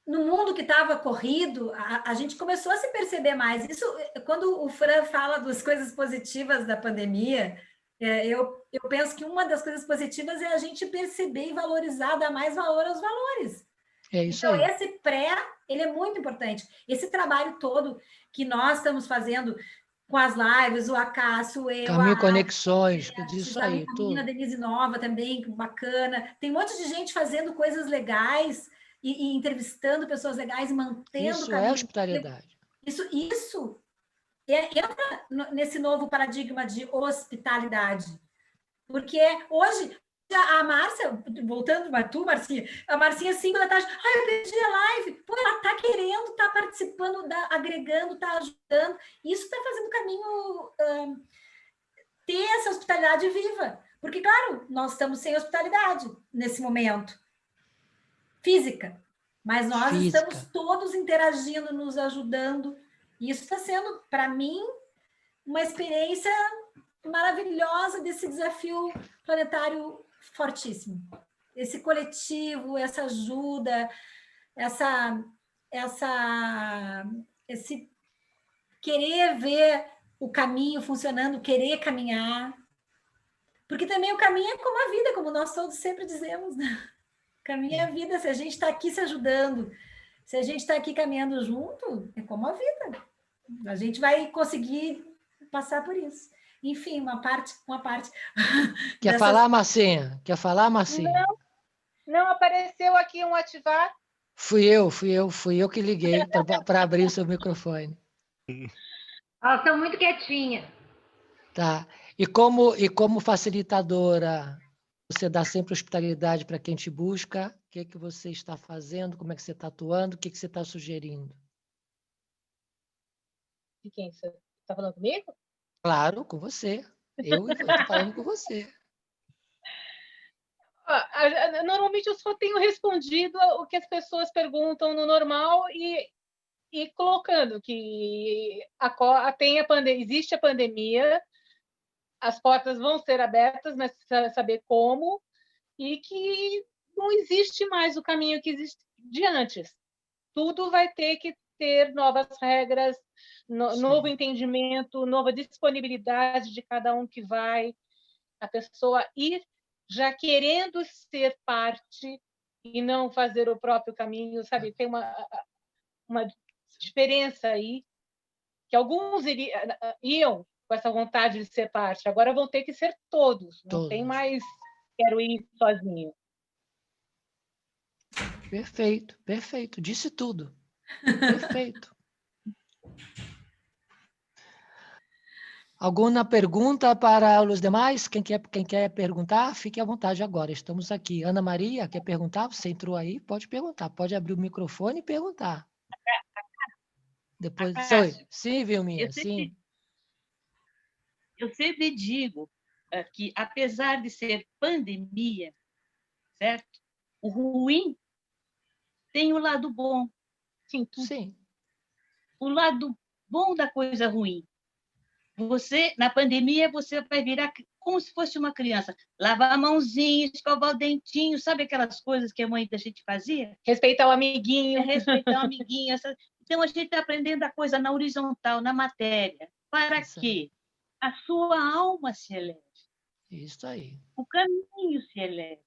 no mundo que estava corrido, a gente começou a se perceber mais. Isso, quando o Fran fala das coisas positivas da pandemia, eu penso que uma das coisas positivas é a gente perceber e valorizar, dar mais valor aos valores. É isso então, aí. Esse pré, ele é muito importante. Esse trabalho todo que nós estamos fazendo com as lives, o Acácio, eu, Caminho Conexões, isso aí, a menina Denise Nova também, bacana. Tem um monte de gente fazendo coisas legais e entrevistando pessoas legais, mantendo o caminho. Isso é hospitalidade. Isso entra nesse novo paradigma de hospitalidade. Porque hoje... A Márcia, voltando para tu, Marcinha, a Marcinha, 5 da tarde, eu perdi a live. Pô, ela está querendo, está participando, agregando, está ajudando. Isso está fazendo o caminho ter essa hospitalidade viva. Porque, claro, nós estamos sem hospitalidade nesse momento. Física. Mas nós estamos todos interagindo, nos ajudando. E isso está sendo, para mim, uma experiência maravilhosa desse desafio planetário fortíssimo. Esse coletivo, essa ajuda, esse querer ver o caminho funcionando, querer caminhar. Porque também o caminho é como a vida, como nós todos sempre dizemos, né? O caminho é a vida. Se a gente está aqui se ajudando, se a gente está aqui caminhando junto, é como a vida. A gente vai conseguir passar por isso. Enfim, uma parte. Quer falar, Marcinha? Quer falar, Marcinha? Não apareceu aqui um ativar. Fui eu que liguei para abrir o seu microfone. Elas estão muito quietinhas. Tá. E como facilitadora, você dá sempre hospitalidade para quem te busca? O que você está fazendo? Como é que você está atuando? O que você está sugerindo? De quem? Você está falando comigo? Claro, com você. Eu estou falando com você. Normalmente eu só tenho respondido o que as pessoas perguntam no normal e colocando que existe a pandemia, as portas vão ser abertas, mas precisa saber como, e que não existe mais o caminho que existe de antes. Tudo vai ter que ter novas regras, novo entendimento, nova disponibilidade de cada um que vai, a pessoa ir já querendo ser parte e não fazer o próprio caminho, sabe? Tem uma diferença aí, que alguns iam com essa vontade de ser parte, agora vão ter que ser todos. Não tem mais quero ir sozinho. Perfeito. Disse tudo. Perfeito. Alguma pergunta para os demais? Quem quer perguntar, fique à vontade agora. Estamos aqui. Ana Maria, quer perguntar? Você entrou aí? Pode perguntar. Pode abrir o microfone e perguntar. Depois. Sim, Vilminha, sim. Eu sempre digo que, apesar de ser pandemia, certo? O ruim tem o lado bom. Sim. O lado bom da coisa ruim. Na pandemia, você vai virar como se fosse uma criança. Lavar a mãozinha, escovar o dentinho, sabe aquelas coisas que a mãe da gente fazia? Respeitar o amiguinho. Respeitar o amiguinho. Então, a gente está aprendendo a coisa na horizontal, na matéria. Para que a sua alma se eleve. Isso aí. O caminho se eleve.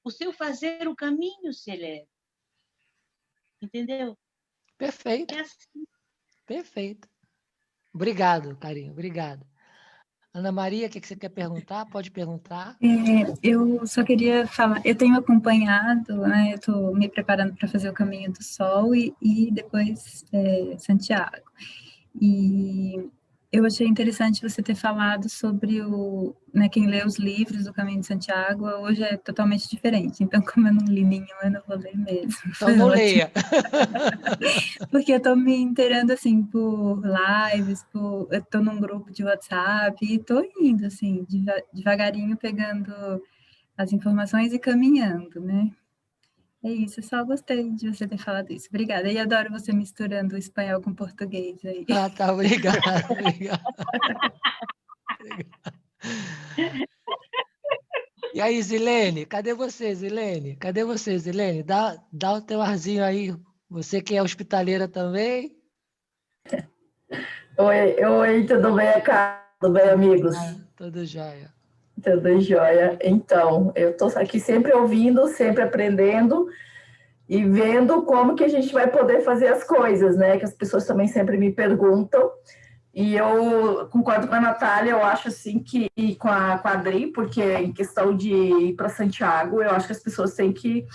O seu fazer, o caminho se eleve. Entendeu? Perfeito. É assim. Perfeito. Obrigado, carinho. Obrigado. Ana Maria, o que você quer perguntar? Pode perguntar. Eu só queria falar, eu tenho acompanhado, né, eu estou me preparando para fazer o Caminho do Sol e depois Santiago. E eu achei interessante você ter falado sobre quem lê os livros do Caminho de Santiago, hoje é totalmente diferente. Então, como eu não li nenhum, eu não vou ler mesmo. Então não leia. Porque eu estou me inteirando, assim, por lives, eu estou num grupo de WhatsApp e estou indo, assim, devagarinho pegando as informações e caminhando, né? É isso, eu só gostei de você ter falado isso. Obrigada. E adoro você misturando o espanhol com o português aí. Ah, tá, obrigado. E aí, Zilene? Cadê você, Zilene? Dá o teu arzinho aí. Você que é hospitaleira também? Oi, tudo bem, Carla? Tudo bem, amigos? Tudo jóia. Tudo jóia. Então, eu estou aqui sempre ouvindo, sempre aprendendo e vendo como que a gente vai poder fazer as coisas, né? Que as pessoas também sempre me perguntam. E eu concordo com a Natália, eu acho assim que, e com a Adri, porque em questão de ir para Santiago, eu acho que as pessoas têm que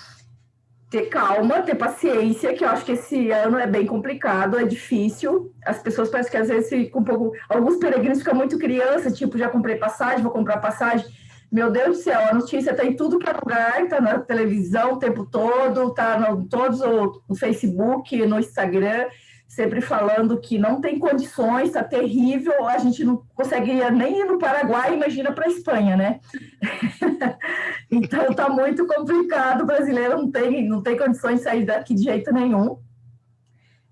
ter calma, ter paciência, que eu acho que esse ano é bem complicado, é difícil. As pessoas parecem que às vezes ficam um pouco... Alguns peregrinos ficam muito crianças, tipo, já comprei passagem, vou comprar passagem. Meu Deus do céu, a notícia está em tudo que é lugar, está na televisão o tempo todo, está todos no Facebook, no Instagram, sempre falando que não tem condições, está terrível, a gente não consegue nem ir no Paraguai, imagina para a Espanha, né? Então está muito complicado, o brasileiro não tem condições de sair daqui de jeito nenhum.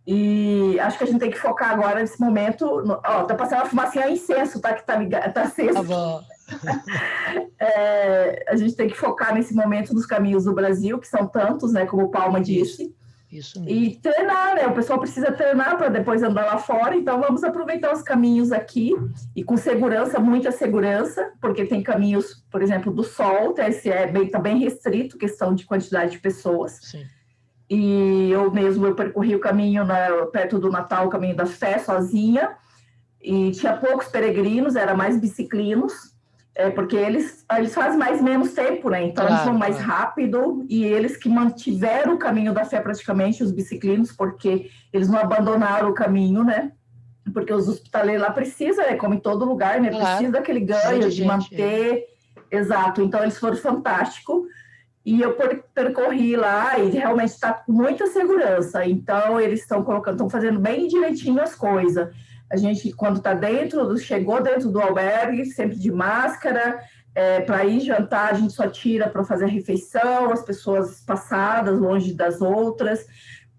E E acho que a gente tem que focar agora nesse momento. Ó, tá passando uma fumacinha incenso, tá? Que tá ligado, tá aceso. Tá bom. A gente tem que focar nesse momento nos caminhos do Brasil, que são tantos, né? Como o Palma disse. Isso mesmo. E treinar, né? O pessoal precisa treinar para depois andar lá fora, então vamos aproveitar os caminhos aqui e com segurança, muita segurança, porque tem caminhos, por exemplo, do Sol, tá bem restrito, questão de quantidade de pessoas. Sim. E eu percorri o caminho perto do Natal, o caminho da fé, sozinha, e tinha poucos peregrinos, era mais biciclinos, porque eles fazem menos tempo, né? Então eles vão mais rápido, e eles que mantiveram o caminho da fé praticamente, os biciclinos, porque eles não abandonaram o caminho, né? Porque os hospitaleiros lá precisam, como em todo lugar, né? Precisa daquele ganho de manter. Exato, então eles foram fantásticos. E eu percorri lá e realmente está com muita segurança. Então, eles estão fazendo bem direitinho as coisas. A gente, quando está chegou dentro do albergue, sempre de máscara, para ir jantar, a gente só tira para fazer a refeição, as pessoas passadas, longe das outras,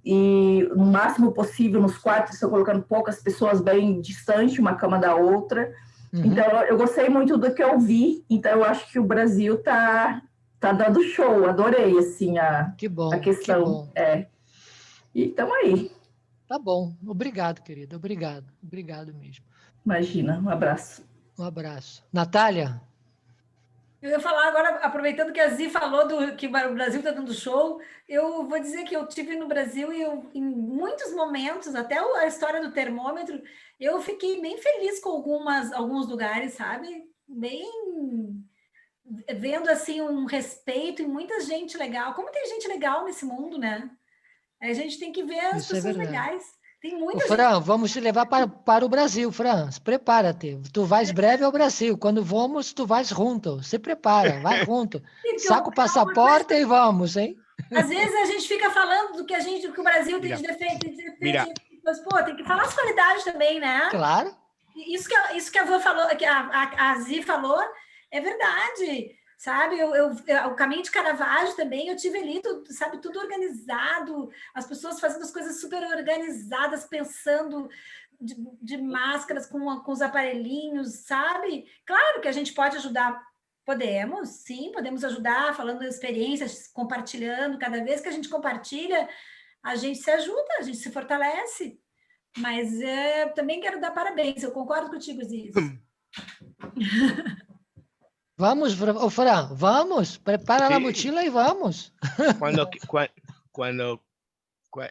e no máximo possível nos quartos, estão colocando poucas pessoas bem distante, uma cama da outra. Então, eu gostei muito do que eu vi, então eu acho que o Brasil tá dando show, adorei, assim, a questão. E estamos aí. Tá bom, obrigado, querida, obrigado mesmo. Imagina, um abraço. Um abraço. Natália? Eu ia falar agora, aproveitando que a Zi falou que o Brasil está dando show, eu vou dizer que eu estive no Brasil e em muitos momentos, até a história do termômetro, eu fiquei bem feliz com alguns lugares, sabe? Vendo assim um respeito e muita gente legal. Como tem gente legal nesse mundo, né? A gente tem que ver as pessoas legais. Tem muita Fran, vamos te levar para o Brasil, Fran. Prepara-te. Tu vais breve ao Brasil. Quando vamos, tu vais junto. Se prepara, vai junto. Saca o passaporte e vamos, hein? Às vezes a gente fica falando do que o Brasil tem de defeito. Mas, pô, tem que falar as qualidades também, né? Claro. Isso que a Vã falou, que a Zi falou, é verdade, sabe? O caminho de Caravaggio também, eu tive ali, sabe, tudo organizado, as pessoas fazendo as coisas super organizadas, pensando de máscaras com os aparelhinhos, sabe? Claro que a gente pode ajudar, podemos ajudar, falando experiências, compartilhando, cada vez que a gente compartilha, a gente se ajuda, a gente se fortalece, mas também quero dar parabéns, eu concordo contigo, Ziz. Vamos, Fran, vamos, prepara la mochila y vamos.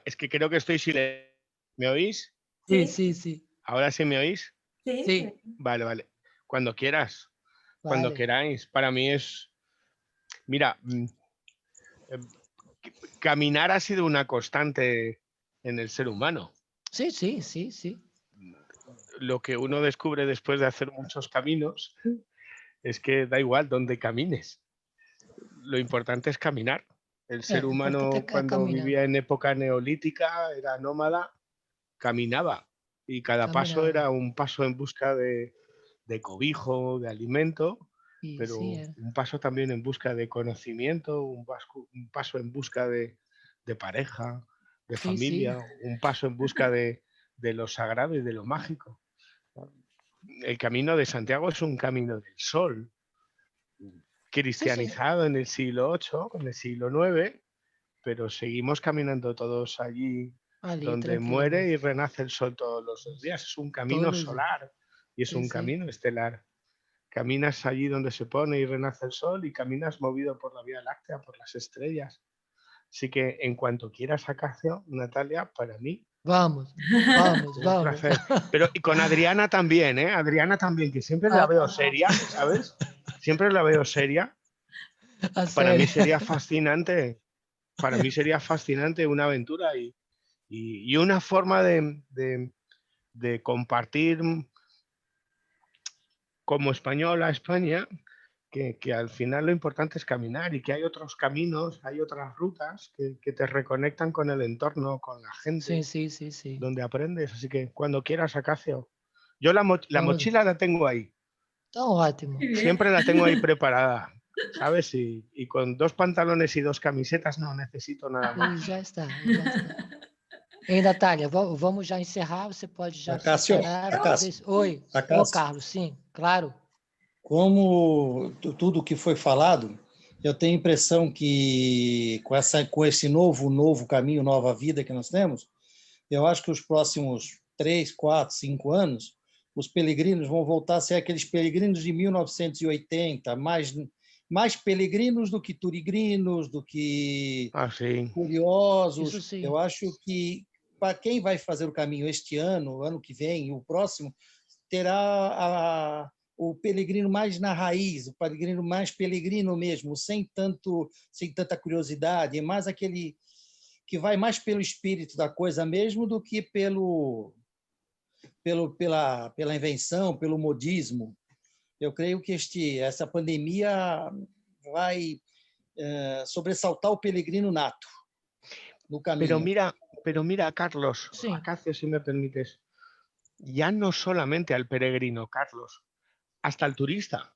Es que creo que estoy silenciado. ¿Me oís? Sí. ¿Ahora sí me oís? Sí. Vale. Cuando quieras, cuando queráis. Para mí es... Mira, caminar ha sido una constante en el ser humano. Sí. Lo que uno descubre después de hacer muchos caminos es que da igual dónde camines. Lo importante es caminar. El ser humano, cuando vivía en época neolítica, era nómada, caminaba. Y cada paso era un paso en busca de cobijo, de alimento, pero un paso también en busca de conocimiento, un paso en busca de pareja, de familia, un paso en busca de lo sagrado y de lo mágico. El camino de Santiago es un camino del sol, cristianizado en el siglo VIII, en el siglo IX, pero seguimos caminando todos allí donde muere y renace el sol todos los días. Es un camino solar y es un camino estelar. Caminas allí donde se pone y renace el sol y caminas movido por la Vía Láctea, por las estrellas. Así que en cuanto quieras Acacio, Natalia, para mí... Vamos. Un placer. Pero y con Adriana también, ¿eh? Adriana también, que siempre la veo seria, ¿sabes? Siempre la veo seria. Para mí sería fascinante. Para mí sería fascinante una aventura y una forma de compartir como español a España, que al final lo importante es caminar y que hay otros caminos, hay otras rutas que te reconectan con el entorno, con la gente, sí. donde aprendes. Así que cuando quieras, Acacio. Yo la mochila la tengo ahí. Está ótimo. Siempre la tengo ahí preparada, ¿sabes? Y con 2 pantalones y 2 camisetas no necesito nada más. Ya está. Ei, Natália, vamos já encerrar, você pode já Acácio, Oi, Acácio. Carlos, sim, claro. Como tudo que foi falado, eu tenho a impressão que com esse novo caminho, nova vida que nós temos, eu acho que os próximos 3, 4, 5 anos, os peregrinos vão voltar a ser aqueles peregrinos de 1980, mais peregrinos do que turigrinos, do que curiosos. Isso sim. Eu acho que para quem vai fazer o caminho este ano, ano que vem e o próximo, terá o peregrino mais na raiz, o peregrino mais peregrino mesmo, sem tanta curiosidade, é mais aquele que vai mais pelo espírito da coisa mesmo do que pela invenção, pelo modismo. Eu creio que essa pandemia vai sobressaltar o peregrino nato no caminho. Pero mira, Carlos, Acácio, si me permites, ya no solamente al peregrino, Carlos, hasta el turista.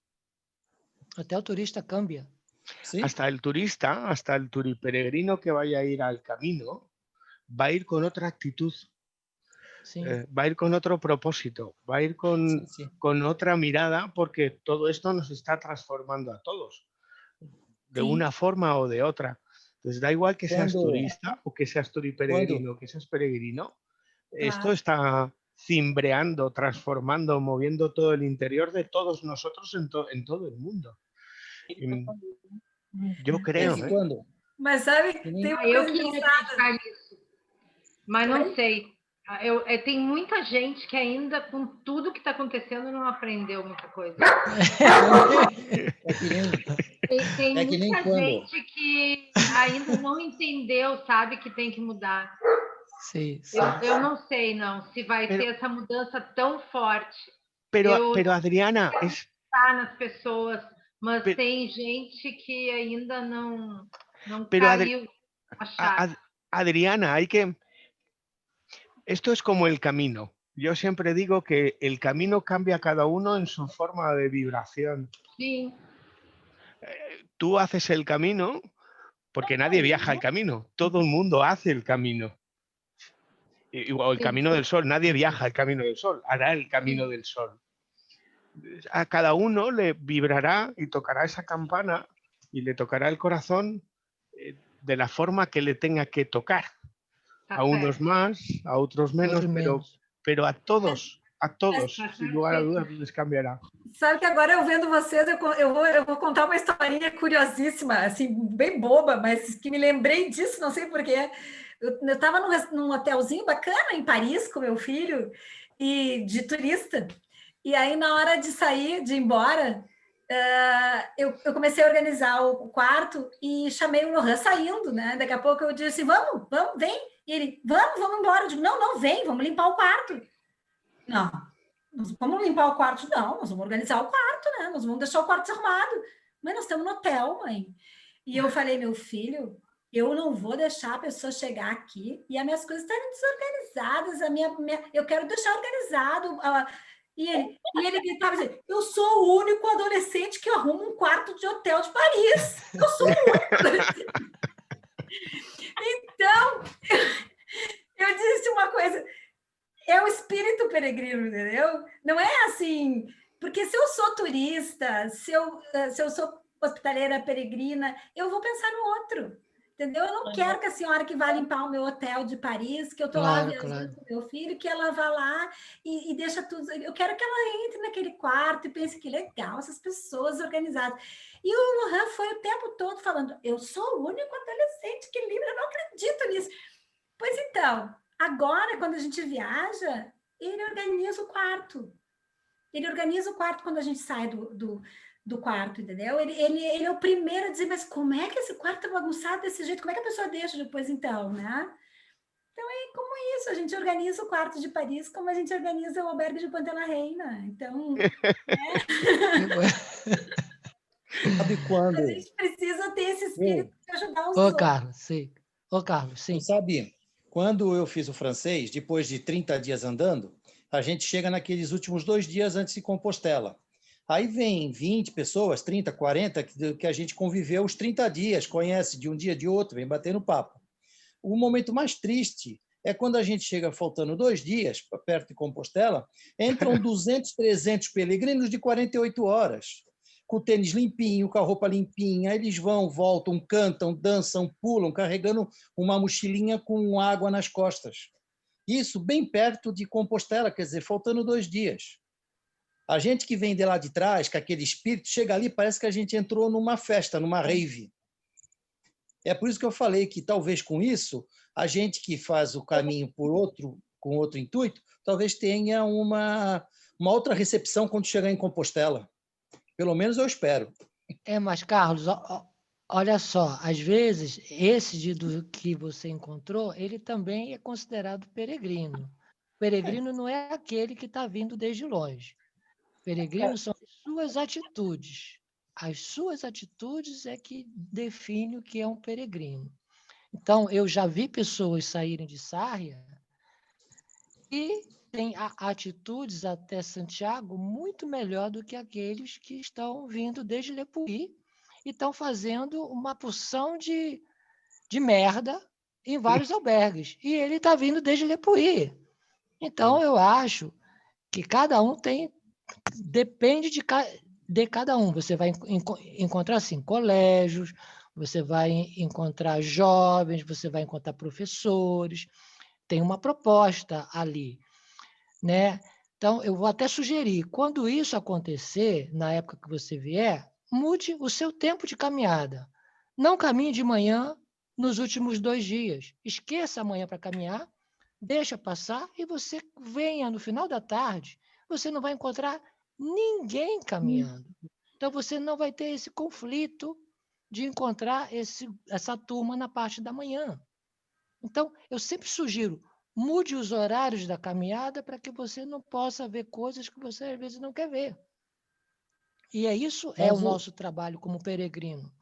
Até o turista cambia. ¿Sí? Hasta el turista, hasta el turiperegrino que vaya a ir al camino, va a ir con otra actitud, va a ir con otro propósito, va a ir con otra mirada, porque todo esto nos está transformando a todos, de una forma o de otra. Entonces, da igual que seas turista o que seas turiperegrino o que seas peregrino, esto está cimbreando, transformando, moviendo todo el interior de todos nosotros en todo el mundo. Eu creio. Mas sabe, tem uma coisa engraçada. Mas não sei. Tem muita gente que ainda, com tudo que está acontecendo, não aprendeu muita coisa. Tem muita gente que ainda não entendeu, sabe, que tem que mudar. Sim. Eu não sei, não, se vai ter essa mudança tão forte. Pero Adriana, está nas pessoas, mas tem gente que ainda não caiu a chave. Adriana, esto es como el camino. Yo siempre digo que el camino cambia a cada uno en su forma de vibración. Sí. Tú haces el camino porque nadie viaja el camino, todo el mundo hace el camino. O el camino del sol, nadie viaja el camino del sol, hará el camino del sol. A cada uno le vibrará y tocará esa campana y le tocará el corazón de la forma que le tenga que tocar. A unos más, a otros menos, pero a todos, sin lugar a dudas, les cambiará. Sabe que agora eu vendo vocês, eu vou contar uma historinha curiosíssima, assim, bem boba, mas que me lembrei disso, não sei porquê. Eu estava num hotelzinho bacana em Paris com meu filho, e de turista. E aí, na hora de sair, de ir embora, eu comecei a organizar o quarto e chamei o Lohan saindo, né? Daqui a pouco eu disse, vamos, vem. E ele, vamos embora. Eu digo, não, vem, vamos limpar o quarto. Não, nós vamos limpar o quarto? Não, nós vamos organizar o quarto, né? Nós vamos deixar o quarto desarrumado. Mas nós estamos no hotel, mãe. E eu falei, meu filho, eu não vou deixar a pessoa chegar aqui e as minhas coisas estarem desorganizadas. Eu quero deixar organizado. E ele gritava assim, eu sou o único adolescente que arruma um quarto de hotel de Paris. Eu sou o único. Então, eu disse uma coisa, é o espírito peregrino, entendeu? Não é assim, porque se eu sou turista, se eu sou hospitaleira peregrina, eu vou pensar no outro. Entendeu? Eu não quero que a senhora que vai limpar o meu hotel de Paris, que eu estou lá viajando com meu filho, que ela vá lá e deixa tudo... Eu quero que ela entre naquele quarto e pense que legal, essas pessoas organizadas. E o Lohan foi o tempo todo falando, eu sou o único adolescente que limpa, eu não acredito nisso. Pois então, agora, quando a gente viaja, ele organiza o quarto. Ele organiza o quarto quando a gente sai do quarto, entendeu? Ele é o primeiro a dizer, mas como é que esse quarto é bagunçado desse jeito? Como é que a pessoa deixa depois, então, né? Então, é como isso, a gente organiza o quarto de Paris como a gente organiza o albergue de Ponta la Reina. Então, Sabe quando... A gente precisa ter esse espírito de ajudar os outros. Carlos, sim. Sabe, quando eu fiz o francês, depois de 30 dias andando, a gente chega naqueles últimos 2 dias antes de Compostela. Aí vem 20 pessoas, 30, 40, que a gente conviveu os 30 dias, conhece de um dia de outro, vem batendo papo. O momento mais triste é quando a gente chega faltando 2 dias, perto de Compostela, entram 200, 300 peregrinos de 48 horas, com o tênis limpinho, com a roupa limpinha, eles vão, voltam, cantam, dançam, pulam, carregando uma mochilinha com água nas costas. Isso bem perto de Compostela, quer dizer, faltando 2 dias. A gente que vem de lá de trás, com aquele espírito, chega ali, parece que a gente entrou numa festa, numa rave. É por isso que eu falei que talvez com isso, a gente que faz o caminho com outro intuito, talvez tenha uma outra recepção quando chegar em Compostela. Pelo menos eu espero. Mas, Carlos, olha só, às vezes, esse do que você encontrou, ele também é considerado peregrino. Peregrino não é aquele que está vindo desde longe. Peregrino são as suas atitudes. As suas atitudes é que definem o que é um peregrino. Então, eu já vi pessoas saírem de Sarria e têm atitudes até Santiago muito melhor do que aqueles que estão vindo desde Lepuí e estão fazendo uma porção de merda em vários albergues. E ele está vindo desde Lepuí. Então, eu acho que cada um depende de cada um. Você vai encontrar, assim, colégios, você vai encontrar jovens, você vai encontrar professores, tem uma proposta ali, né? Então, eu vou até sugerir, quando isso acontecer, na época que você vier, mude o seu tempo de caminhada. Não caminhe de manhã nos últimos 2 dias. Esqueça a manhã para caminhar, deixa passar e você venha no final da tarde, você não vai encontrar ninguém caminhando. Então, você não vai ter esse conflito de encontrar essa turma na parte da manhã. Então, eu sempre sugiro, mude os horários da caminhada para que você não possa ver coisas que você, às vezes, não quer ver. E isso é o nosso trabalho como peregrino.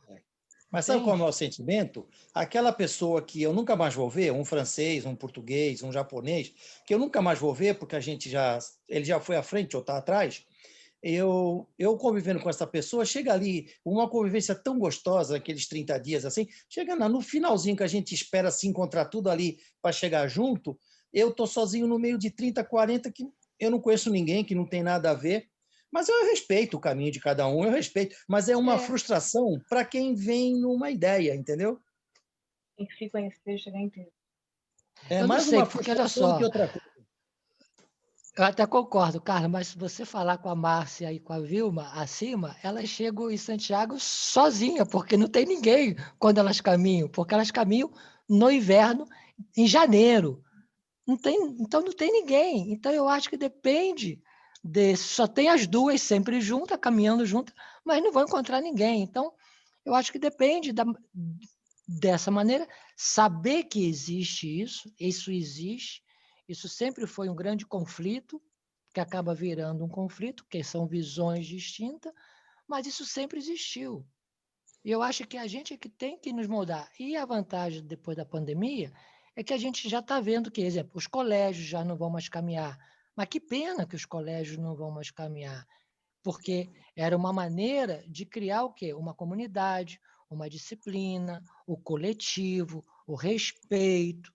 Mas sabe qual é o meu sentimento? Aquela pessoa que eu nunca mais vou ver, um francês, um português, um japonês, que eu nunca mais vou ver porque ele já foi à frente ou está atrás, eu convivendo com essa pessoa, chega ali, uma convivência tão gostosa, aqueles 30 dias assim, chega no finalzinho que a gente espera se encontrar tudo ali para chegar junto, eu estou sozinho no meio de 30, 40, que eu não conheço ninguém, que não tem nada a ver, mas eu respeito o caminho de cada um, eu respeito, mas é uma frustração para quem vem numa ideia, entendeu? Tem que se conhecer, chegar inteiro. É eu mais não sei, uma porque olha frustração só, que outra coisa. eu até concordo, Carlos, mas se você falar com a Márcia e com a Vilma acima, elas chegam em Santiago sozinha, porque não tem ninguém quando elas caminham, porque elas caminham no inverno, em janeiro. Então não tem ninguém. Então eu acho que depende só tem as duas sempre juntas, caminhando juntas, mas não vão encontrar ninguém. Então, eu acho que depende dessa maneira, saber que existe isso existe, isso sempre foi um grande conflito, que acaba virando um conflito, porque são visões distintas, mas isso sempre existiu. E eu acho que a gente é que tem que nos moldar. E a vantagem depois da pandemia é que a gente já está vendo que, por exemplo, os colégios já não vão mais caminhar. Mas que pena que os colégios não vão mais caminhar, porque era uma maneira de criar o quê? Uma comunidade, uma disciplina, o coletivo, o respeito.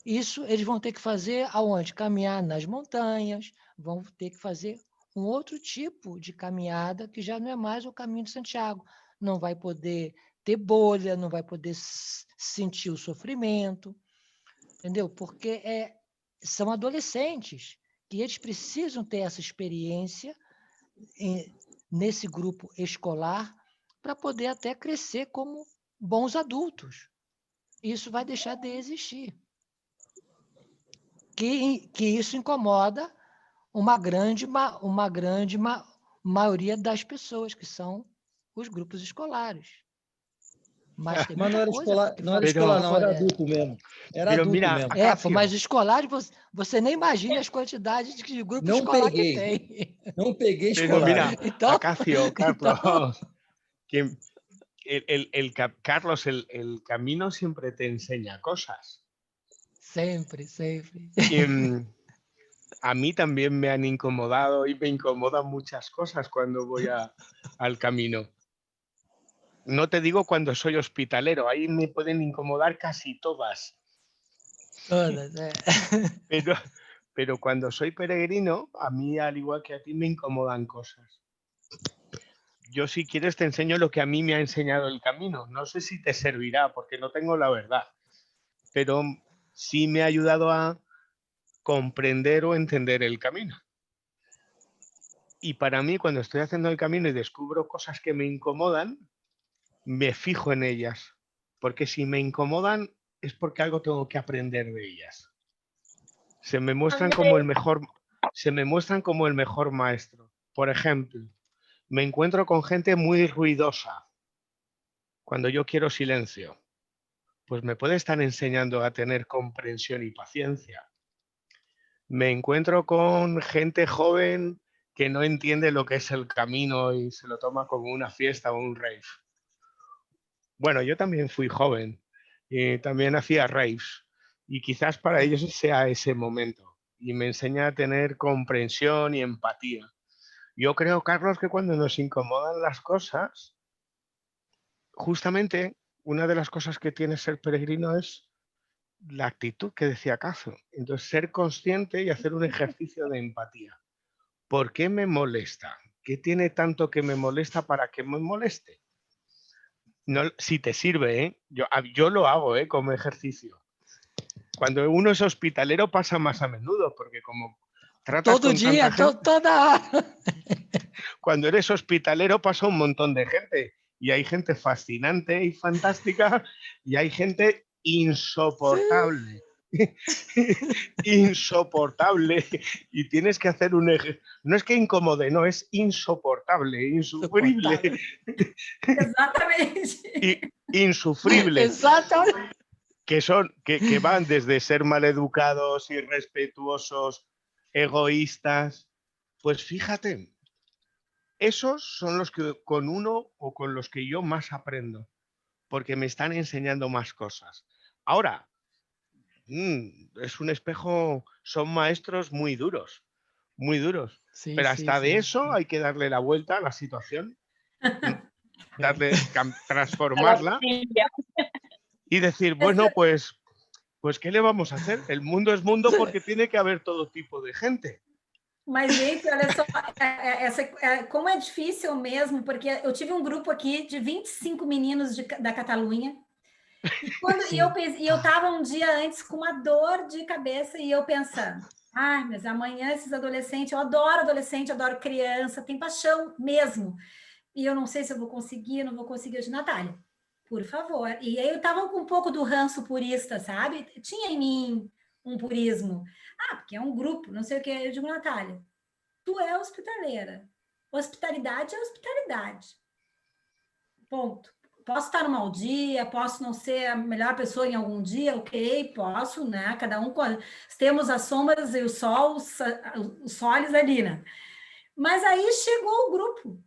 Isso eles vão ter que fazer aonde? Caminhar nas montanhas, vão ter que fazer um outro tipo de caminhada que já não é mais o caminho de Santiago. Não vai poder ter bolha, não vai poder sentir o sofrimento, entendeu? Porque são adolescentes que eles precisam ter essa experiência nesse grupo escolar para poder até crescer como bons adultos. Isso vai deixar de existir. Que isso incomoda uma grande maioria das pessoas, que são os grupos escolares. Mas não era escolar, não, era adulto mesmo. Era adulto mesmo. Mas escolar, você nem imagina as quantidades de grupo escolar que tem. Não peguei escolar. Pero mira, então, Acacio, Carlos, que Carlos, el camino siempre te enseña cosas. Siempre, siempre. Y, a mí también me han incomodado y me incomodan muchas cosas cuando voy al camino. No te digo cuando soy hospitalero, ahí me pueden incomodar casi todas. Todas, Pero cuando soy peregrino, a mí, al igual que a ti, me incomodan cosas. Yo, si quieres, te enseño lo que a mí me ha enseñado el camino. No sé si te servirá, porque no tengo la verdad, pero sí me ha ayudado a comprender o entender el camino. Y para mí, cuando estoy haciendo el camino y descubro cosas que me incomodan, me fijo en ellas. Porque si me incomodan, es porque algo tengo que aprender de ellas. Se me muestran como el mejor maestro. Por ejemplo, me encuentro con gente muy ruidosa cuando yo quiero silencio. Pues me puede estar enseñando a tener comprensión y paciencia. Me encuentro con gente joven que no entiende lo que es el camino y se lo toma como una fiesta o un rave. Bueno, yo también fui joven y también hacía raves y quizás para ellos sea ese momento y me enseña a tener comprensión y empatía. Yo creo, Carlos, que cuando nos incomodan las cosas, justamente una de las cosas que tiene ser peregrino es la actitud que decía Cazo. Entonces, ser consciente y hacer un ejercicio de empatía. ¿Por qué me molesta? ¿Qué tiene tanto que me molesta para que me moleste? No, si te sirve, ¿eh? Yo lo hago, ¿eh? Como ejercicio. Cuando uno es hospitalero pasa más a menudo, porque como tratas todo con día, tanta gente, toda. cuando eres hospitalero pasa un montón de gente. Y hay gente fascinante y fantástica y hay gente insoportable. Insoportable. Y tienes que hacer un eje. No es que incomode, no, es insoportable, insufrible. Exatamente. Insufrible. Exato. Que van desde ser maleducados, irrespetuosos, egoístas. Pues fíjate, esos son los que con uno o con los que yo más aprendo, porque me están enseñando más cosas. Ahora, es un espejo, son maestros muy duros, Sí, pero sí, hasta sí. de eso hay que darle la vuelta a la situación, transformarla y decir, bueno, pues ¿qué le vamos a hacer? El mundo es mundo porque tiene que haber todo tipo de gente. Mas, gente, olha só, como é difícil mesmo, porque eu tive um grupo aqui de 25 meninos da Catalunha, e eu estava um dia antes com uma dor de cabeça, e eu pensando, mas amanhã esses adolescentes, eu adoro adolescente, adoro criança, tem paixão mesmo, e eu não sei se eu vou conseguir, não vou conseguir. De Natália, por favor. E aí eu estava com um pouco do ranço purista, sabe? Tinha em mim um purismo. Porque é um grupo, não sei o que. Eu digo, Natália, tu é hospitaleira. Hospitalidade é hospitalidade. Ponto. Posso estar num mau dia, posso não ser a melhor pessoa em algum dia, ok, posso, né? Cada um, temos as sombras e o sol, os soles ali, né? Mas aí chegou o grupo.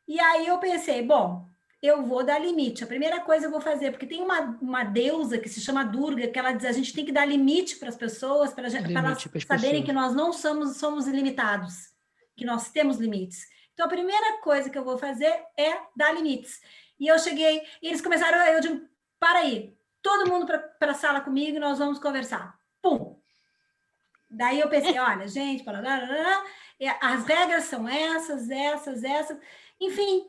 E aí eu pensei, bom, eu vou dar limite. A primeira coisa eu vou fazer, porque tem uma deusa que se chama Durga, que ela diz, a gente tem que dar limite para as pessoas, para elas saberem que nós não somos ilimitados, que nós temos limites. Então, a primeira coisa que eu vou fazer é dar limites. E eu cheguei, e eles começaram, eu digo, para aí, todo mundo para a sala comigo e nós vamos conversar. Pum! Daí eu pensei, olha, gente, as regras são essas. Enfim,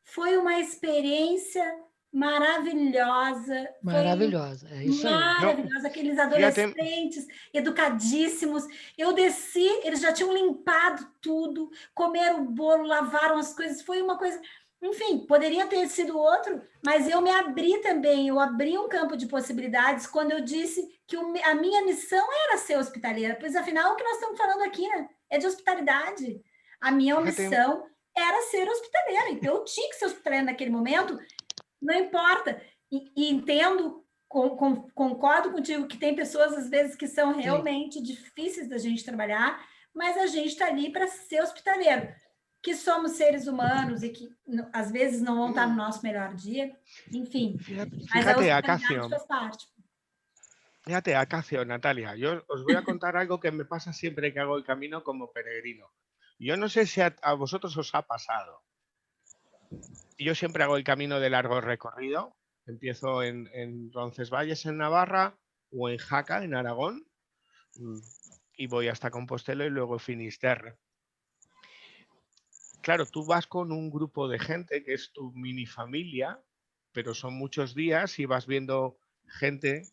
foi uma experiência maravilhosa. Maravilhosa, é isso aí. Maravilhosa, aqueles adolescentes educadíssimos. Eu desci, eles já tinham limpado tudo, comeram o bolo, lavaram as coisas, foi uma coisa... Enfim, poderia ter sido outro, mas eu me abri também, eu abri um campo de possibilidades quando eu disse que a minha missão era ser hospitaleira, pois afinal o que nós estamos falando aqui, né, é de hospitalidade. A minha missão era ser hospitaleira, então eu tinha que ser hospitaleira naquele momento, não importa. E entendo, concordo contigo que tem pessoas, às vezes, que são realmente difíceis da gente trabalhar, mas a gente está ali para ser hospitaleiro. Que somos seres humanos e que às vezes não vão estar no nosso melhor dia, enfim. Mas a hospitalidade faz parte. Fíjate, Acacio, Natalia, yo os voy a contar algo que me pasa siempre que hago el camino como peregrino. Yo no sé si a vosotros os ha pasado. Yo siempre hago el camino de largo recorrido. Empiezo en Roncesvalles, en Navarra, o en Jaca, en Aragón, y voy hasta Compostela y luego Finisterre. Claro, tú vas con un grupo de gente que es tu mini familia, pero son muchos días y vas viendo gente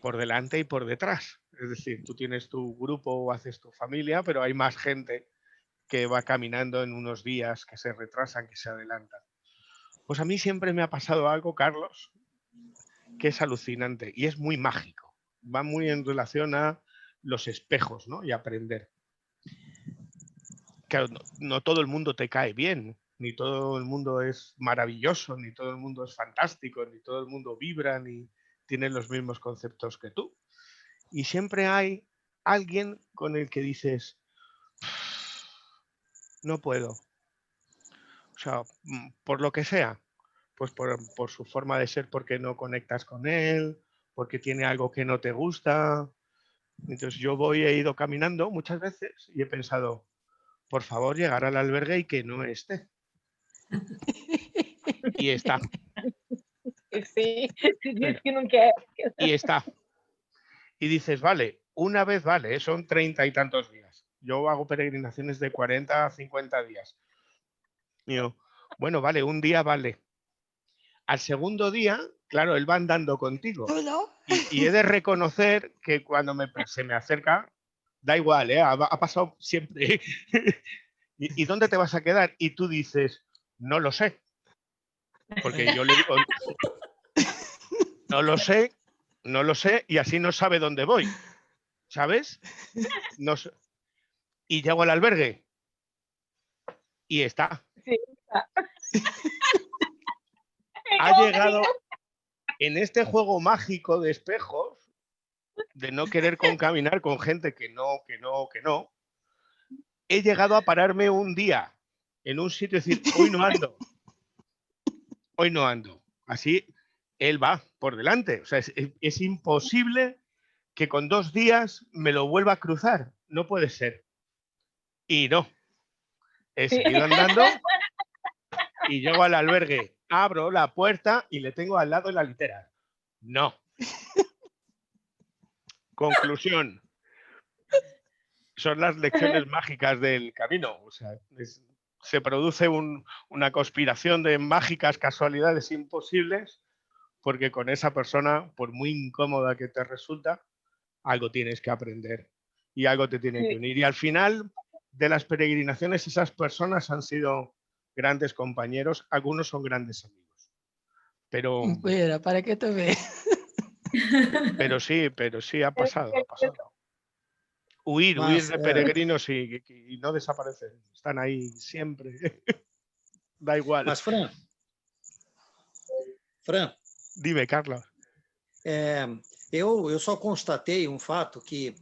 por delante y por detrás. Es decir, tú tienes tu grupo o haces tu familia, pero hay más gente que va caminando en unos días, que se retrasan, que se adelantan. Pues a mí siempre me ha pasado algo, Carlos, que es alucinante y es muy mágico. Va muy en relación a los espejos, ¿no? Y aprender. Claro, no todo el mundo te cae bien, ni todo el mundo es maravilloso, ni todo el mundo es fantástico, ni todo el mundo vibra, ni tiene los mismos conceptos que tú. Y siempre hay alguien con el que dices, no puedo. O sea, por lo que sea, pues por su forma de ser, porque no conectas con él, porque tiene algo que no te gusta. Entonces yo he ido caminando muchas veces y he pensado, por favor, llegar al albergue y que no esté. Y está. Sí, diz que não quer. Y está. Y dices, vale, una vez vale, son 30 y tantos días. Yo hago peregrinaciones de 40 a 50 días. Y yo, bueno, vale, un día vale. Al segundo día, claro, él va andando contigo. Y he de reconocer que cuando se me acerca, da igual, ha pasado siempre. ¿Y dónde te vas a quedar? Y tú dices, no lo sé. Porque yo le digo, no lo sé, y así no sabe dónde voy. ¿Sabes? No sé. Y llego al albergue y está. Sí, está. Ha llegado en este juego mágico de espejos, de no querer caminar con gente que no. He llegado a pararme un día en un sitio y decir, hoy no ando. Hoy no ando. Así él va por delante. O sea, es imposible que con 2 días me lo vuelva a cruzar. No puede ser. Y no. He seguido andando y llego al albergue, abro la puerta y le tengo al lado la litera. No. Conclusión. Son las lecciones mágicas del camino. O sea, se produce una conspiración de mágicas casualidades imposibles porque con esa persona, por muy incómoda que te resulta, algo tienes que aprender y algo te tiene que unir. Y al final de las peregrinaciones, esas personas han sido grandes compañeros, algunos son grandes amigos. Mira, para que tú veas. Pero sí ha pasado. Huir de peregrinos y no desaparecer. Están ahí siempre. Da igual. Mas, Fran, Dime, Carlos. Eu só constatei um fato que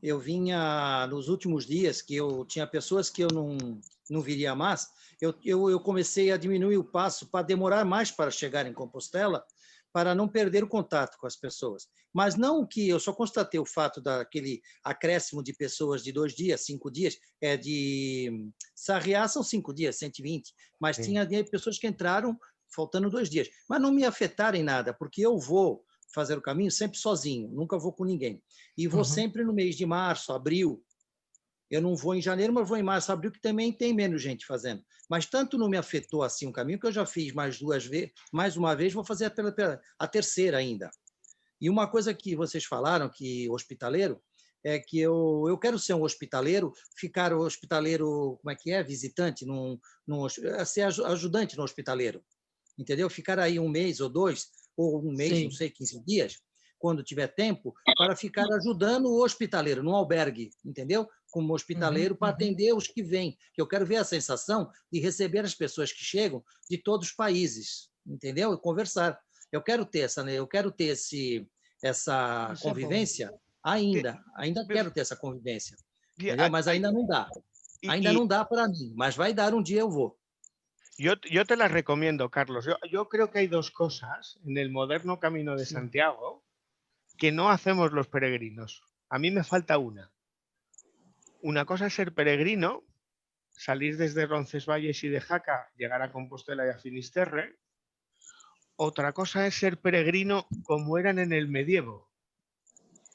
eu vinha nos últimos dias, que eu tinha pessoas que eu não viria mais, eu comecei a diminuir o passo para demorar mais para chegar em Compostela, para não perder o contato com as pessoas. Mas não que eu só constatei o fato daquele acréscimo de pessoas de 2 dias, 5 dias, de Sarriá são 5 dias, 120, mas tinha pessoas que entraram faltando 2 dias, mas não me afetaram em nada, porque eu vou fazer o caminho sempre sozinho, nunca vou com ninguém. E vou sempre no mês de março, abril. Eu não vou em janeiro, mas vou em março, abril, que também tem menos gente fazendo. Mas tanto não me afetou assim o caminho, que eu já fiz mais uma vez, vou fazer a terceira ainda. E uma coisa que vocês falaram, que hospitaleiro, é que eu quero ser um hospitaleiro, ficar hospitaleiro, como é que é? Visitante, ser ajudante no hospitaleiro. Entendeu? Ficar aí 1 mês ou 2, ou 1 mês, não sei, 15 dias, quando tiver tempo, para ficar ajudando o hospitaleiro, no albergue, entendeu? Como hospitaleiro, para atender os que vêm. Eu quero ver a sensação de receber as pessoas que chegam de todos os países, entendeu? E conversar. Eu quero ter essa convivência ainda quero ter essa convivência, entendeu? Mas ainda não dá. Ainda não dá para mim, mas vai dar, um dia eu vou. Yo te las recomiendo, Carlos. Yo creo que hay 2 cosas en el moderno Camino de Santiago que no hacemos los peregrinos. A mí me falta una. Una cosa es ser peregrino, salir desde Roncesvalles y de Jaca, llegar a Compostela y a Finisterre. Otra cosa es ser peregrino como eran en el medievo,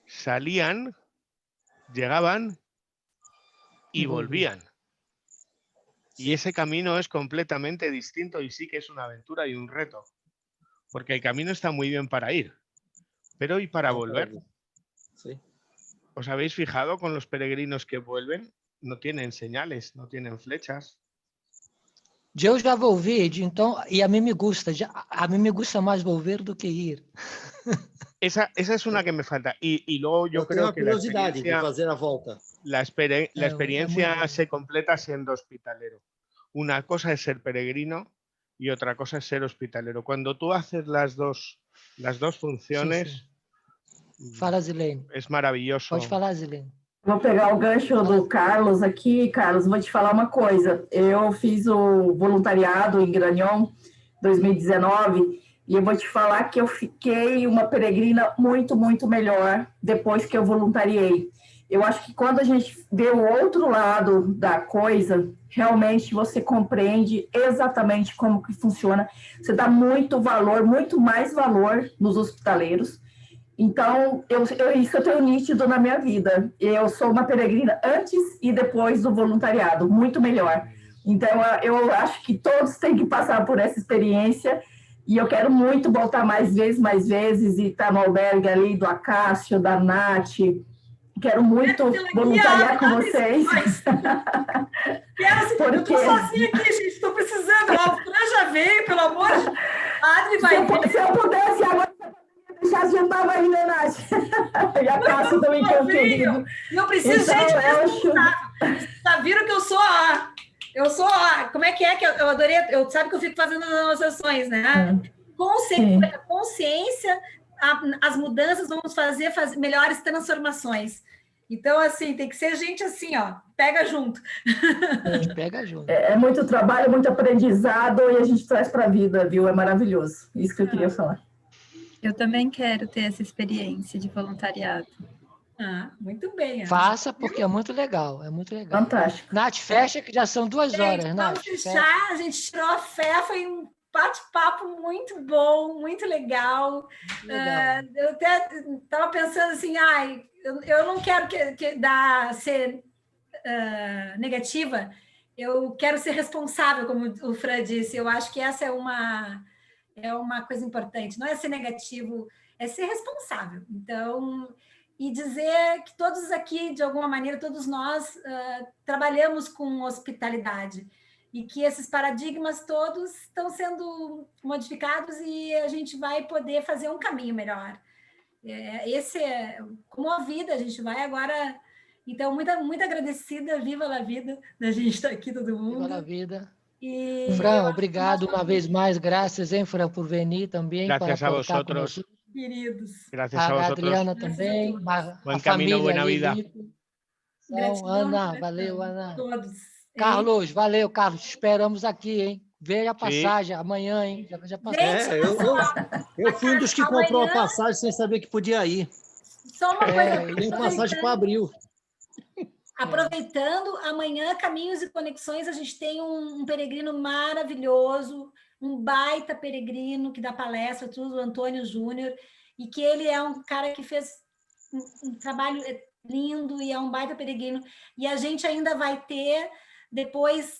salían, llegaban y volvían. Y ese camino es completamente distinto y sí que es una aventura y un reto. Porque el camino está muy bien para ir, pero ¿y para volver? Sí. ¿Os habéis fijado con los peregrinos que vuelven? No tienen señales, no tienen flechas. Eu já volvi, então, e a mim me gusta. A mim me gusta mais volver do que ir. Esa es una que me falta. Y luego yo Eu tenho creo a que la curiosidade de experiencia, fazer a volta. la experiencia muy se completa siendo hospitalero. Una cosa es ser peregrino y otra cosa es ser hospitalero. Cuando tú haces las dos funciones, Fala, Zilene. es maravilloso. Pode falar, Zilene. Vou pegar o gancho do Carlos aqui. Carlos, vou te falar uma coisa. Eu fiz o voluntariado em Grignon 2019 e eu vou te falar que eu fiquei uma peregrina muito, muito melhor depois que eu voluntariei. Eu acho que quando a gente vê o outro lado da coisa, realmente você compreende exatamente como que funciona. Você dá muito valor, muito mais valor nos hospitaleiros. Então, isso eu tenho nítido na minha vida. Eu sou uma peregrina antes e depois do voluntariado, muito melhor. Então, eu acho que todos têm que passar por essa experiência e eu quero muito voltar mais vezes e estar no albergue ali do Acácio, da Nath. Quero muito voluntariar com vocês. Quero, porque... Eu estou sozinha aqui, gente, estou precisando. A Fran já veio, pelo amor de Deus. Adri vai vir. Se eu pudesse agora... Já estava aí, né, Nath? E a Cássia também, que eu querido. Eu preciso, então, gente, tá viram que eu sou como é que eu adorei, eu sabe que eu fico fazendo as ações, né? Consciência, as mudanças vão fazer melhores transformações. Então, assim, tem que ser gente assim, ó, pega junto. Pega junto. É muito trabalho, muito aprendizado e a gente traz para a vida, viu? É maravilhoso. Isso que eu queria falar. Eu também quero ter essa experiência de voluntariado. Muito bem. Faça, porque é muito legal. É muito legal. Fantástico. Nath, fecha que já são 2 horas, Nath. Vamos fechar, a gente tirou a fé, foi um bate-papo muito bom, muito legal. Eu até estava pensando assim, eu não quero ser negativa, eu quero ser responsável, como o Fran disse. Eu acho que essa é uma coisa importante. Não é ser negativo, é ser responsável. Então, e dizer que todos aqui, de alguma maneira, todos nós trabalhamos com hospitalidade e que esses paradigmas todos estão sendo modificados e a gente vai poder fazer um caminho melhor. Esse é como a vida, a gente vai agora... Então, muito agradecida, viva a vida, da gente estar aqui, todo mundo. Viva a vida. E Fran, obrigado uma vez mais. Graças, Fran, por venir também. Gracias a vosotros. Queridos. Gracias a vosotros. Adriana também. Buen camino, buena vida. Então, Ana, valeu, Ana. Todos. Carlos, valeu, Carlos. Te esperamos aqui, hein? Veja a passagem amanhã, hein? Já passou. Eu fui um dos que comprou a passagem sem saber que podia ir. Só uma coisa. Tem passagem para abril. Aproveitando, amanhã, Caminhos e Conexões, a gente tem um peregrino maravilhoso, um baita peregrino que dá palestra, tudo, o Antônio Júnior, e que ele é um cara que fez um trabalho lindo e é um baita peregrino. E a gente ainda vai ter, depois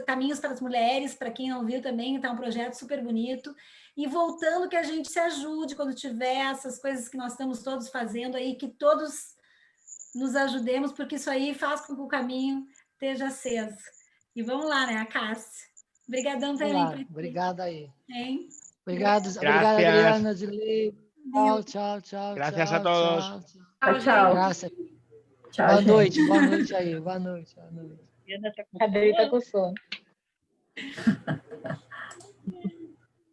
Caminhos para as Mulheres, para quem não viu também, está um projeto super bonito. E voltando, que a gente se ajude quando tiver essas coisas que nós estamos todos fazendo aí, que todos nos ajudemos, porque isso aí faz com que o caminho esteja aceso. E vamos lá, né, a Cássia? Obrigadão também. Obrigada aí. Hein? Obrigada, Adriana, Zilei. Tchau. Gracias a todos. Tchau. Boa noite aí. Boa noite. Cadê? Tá com sono.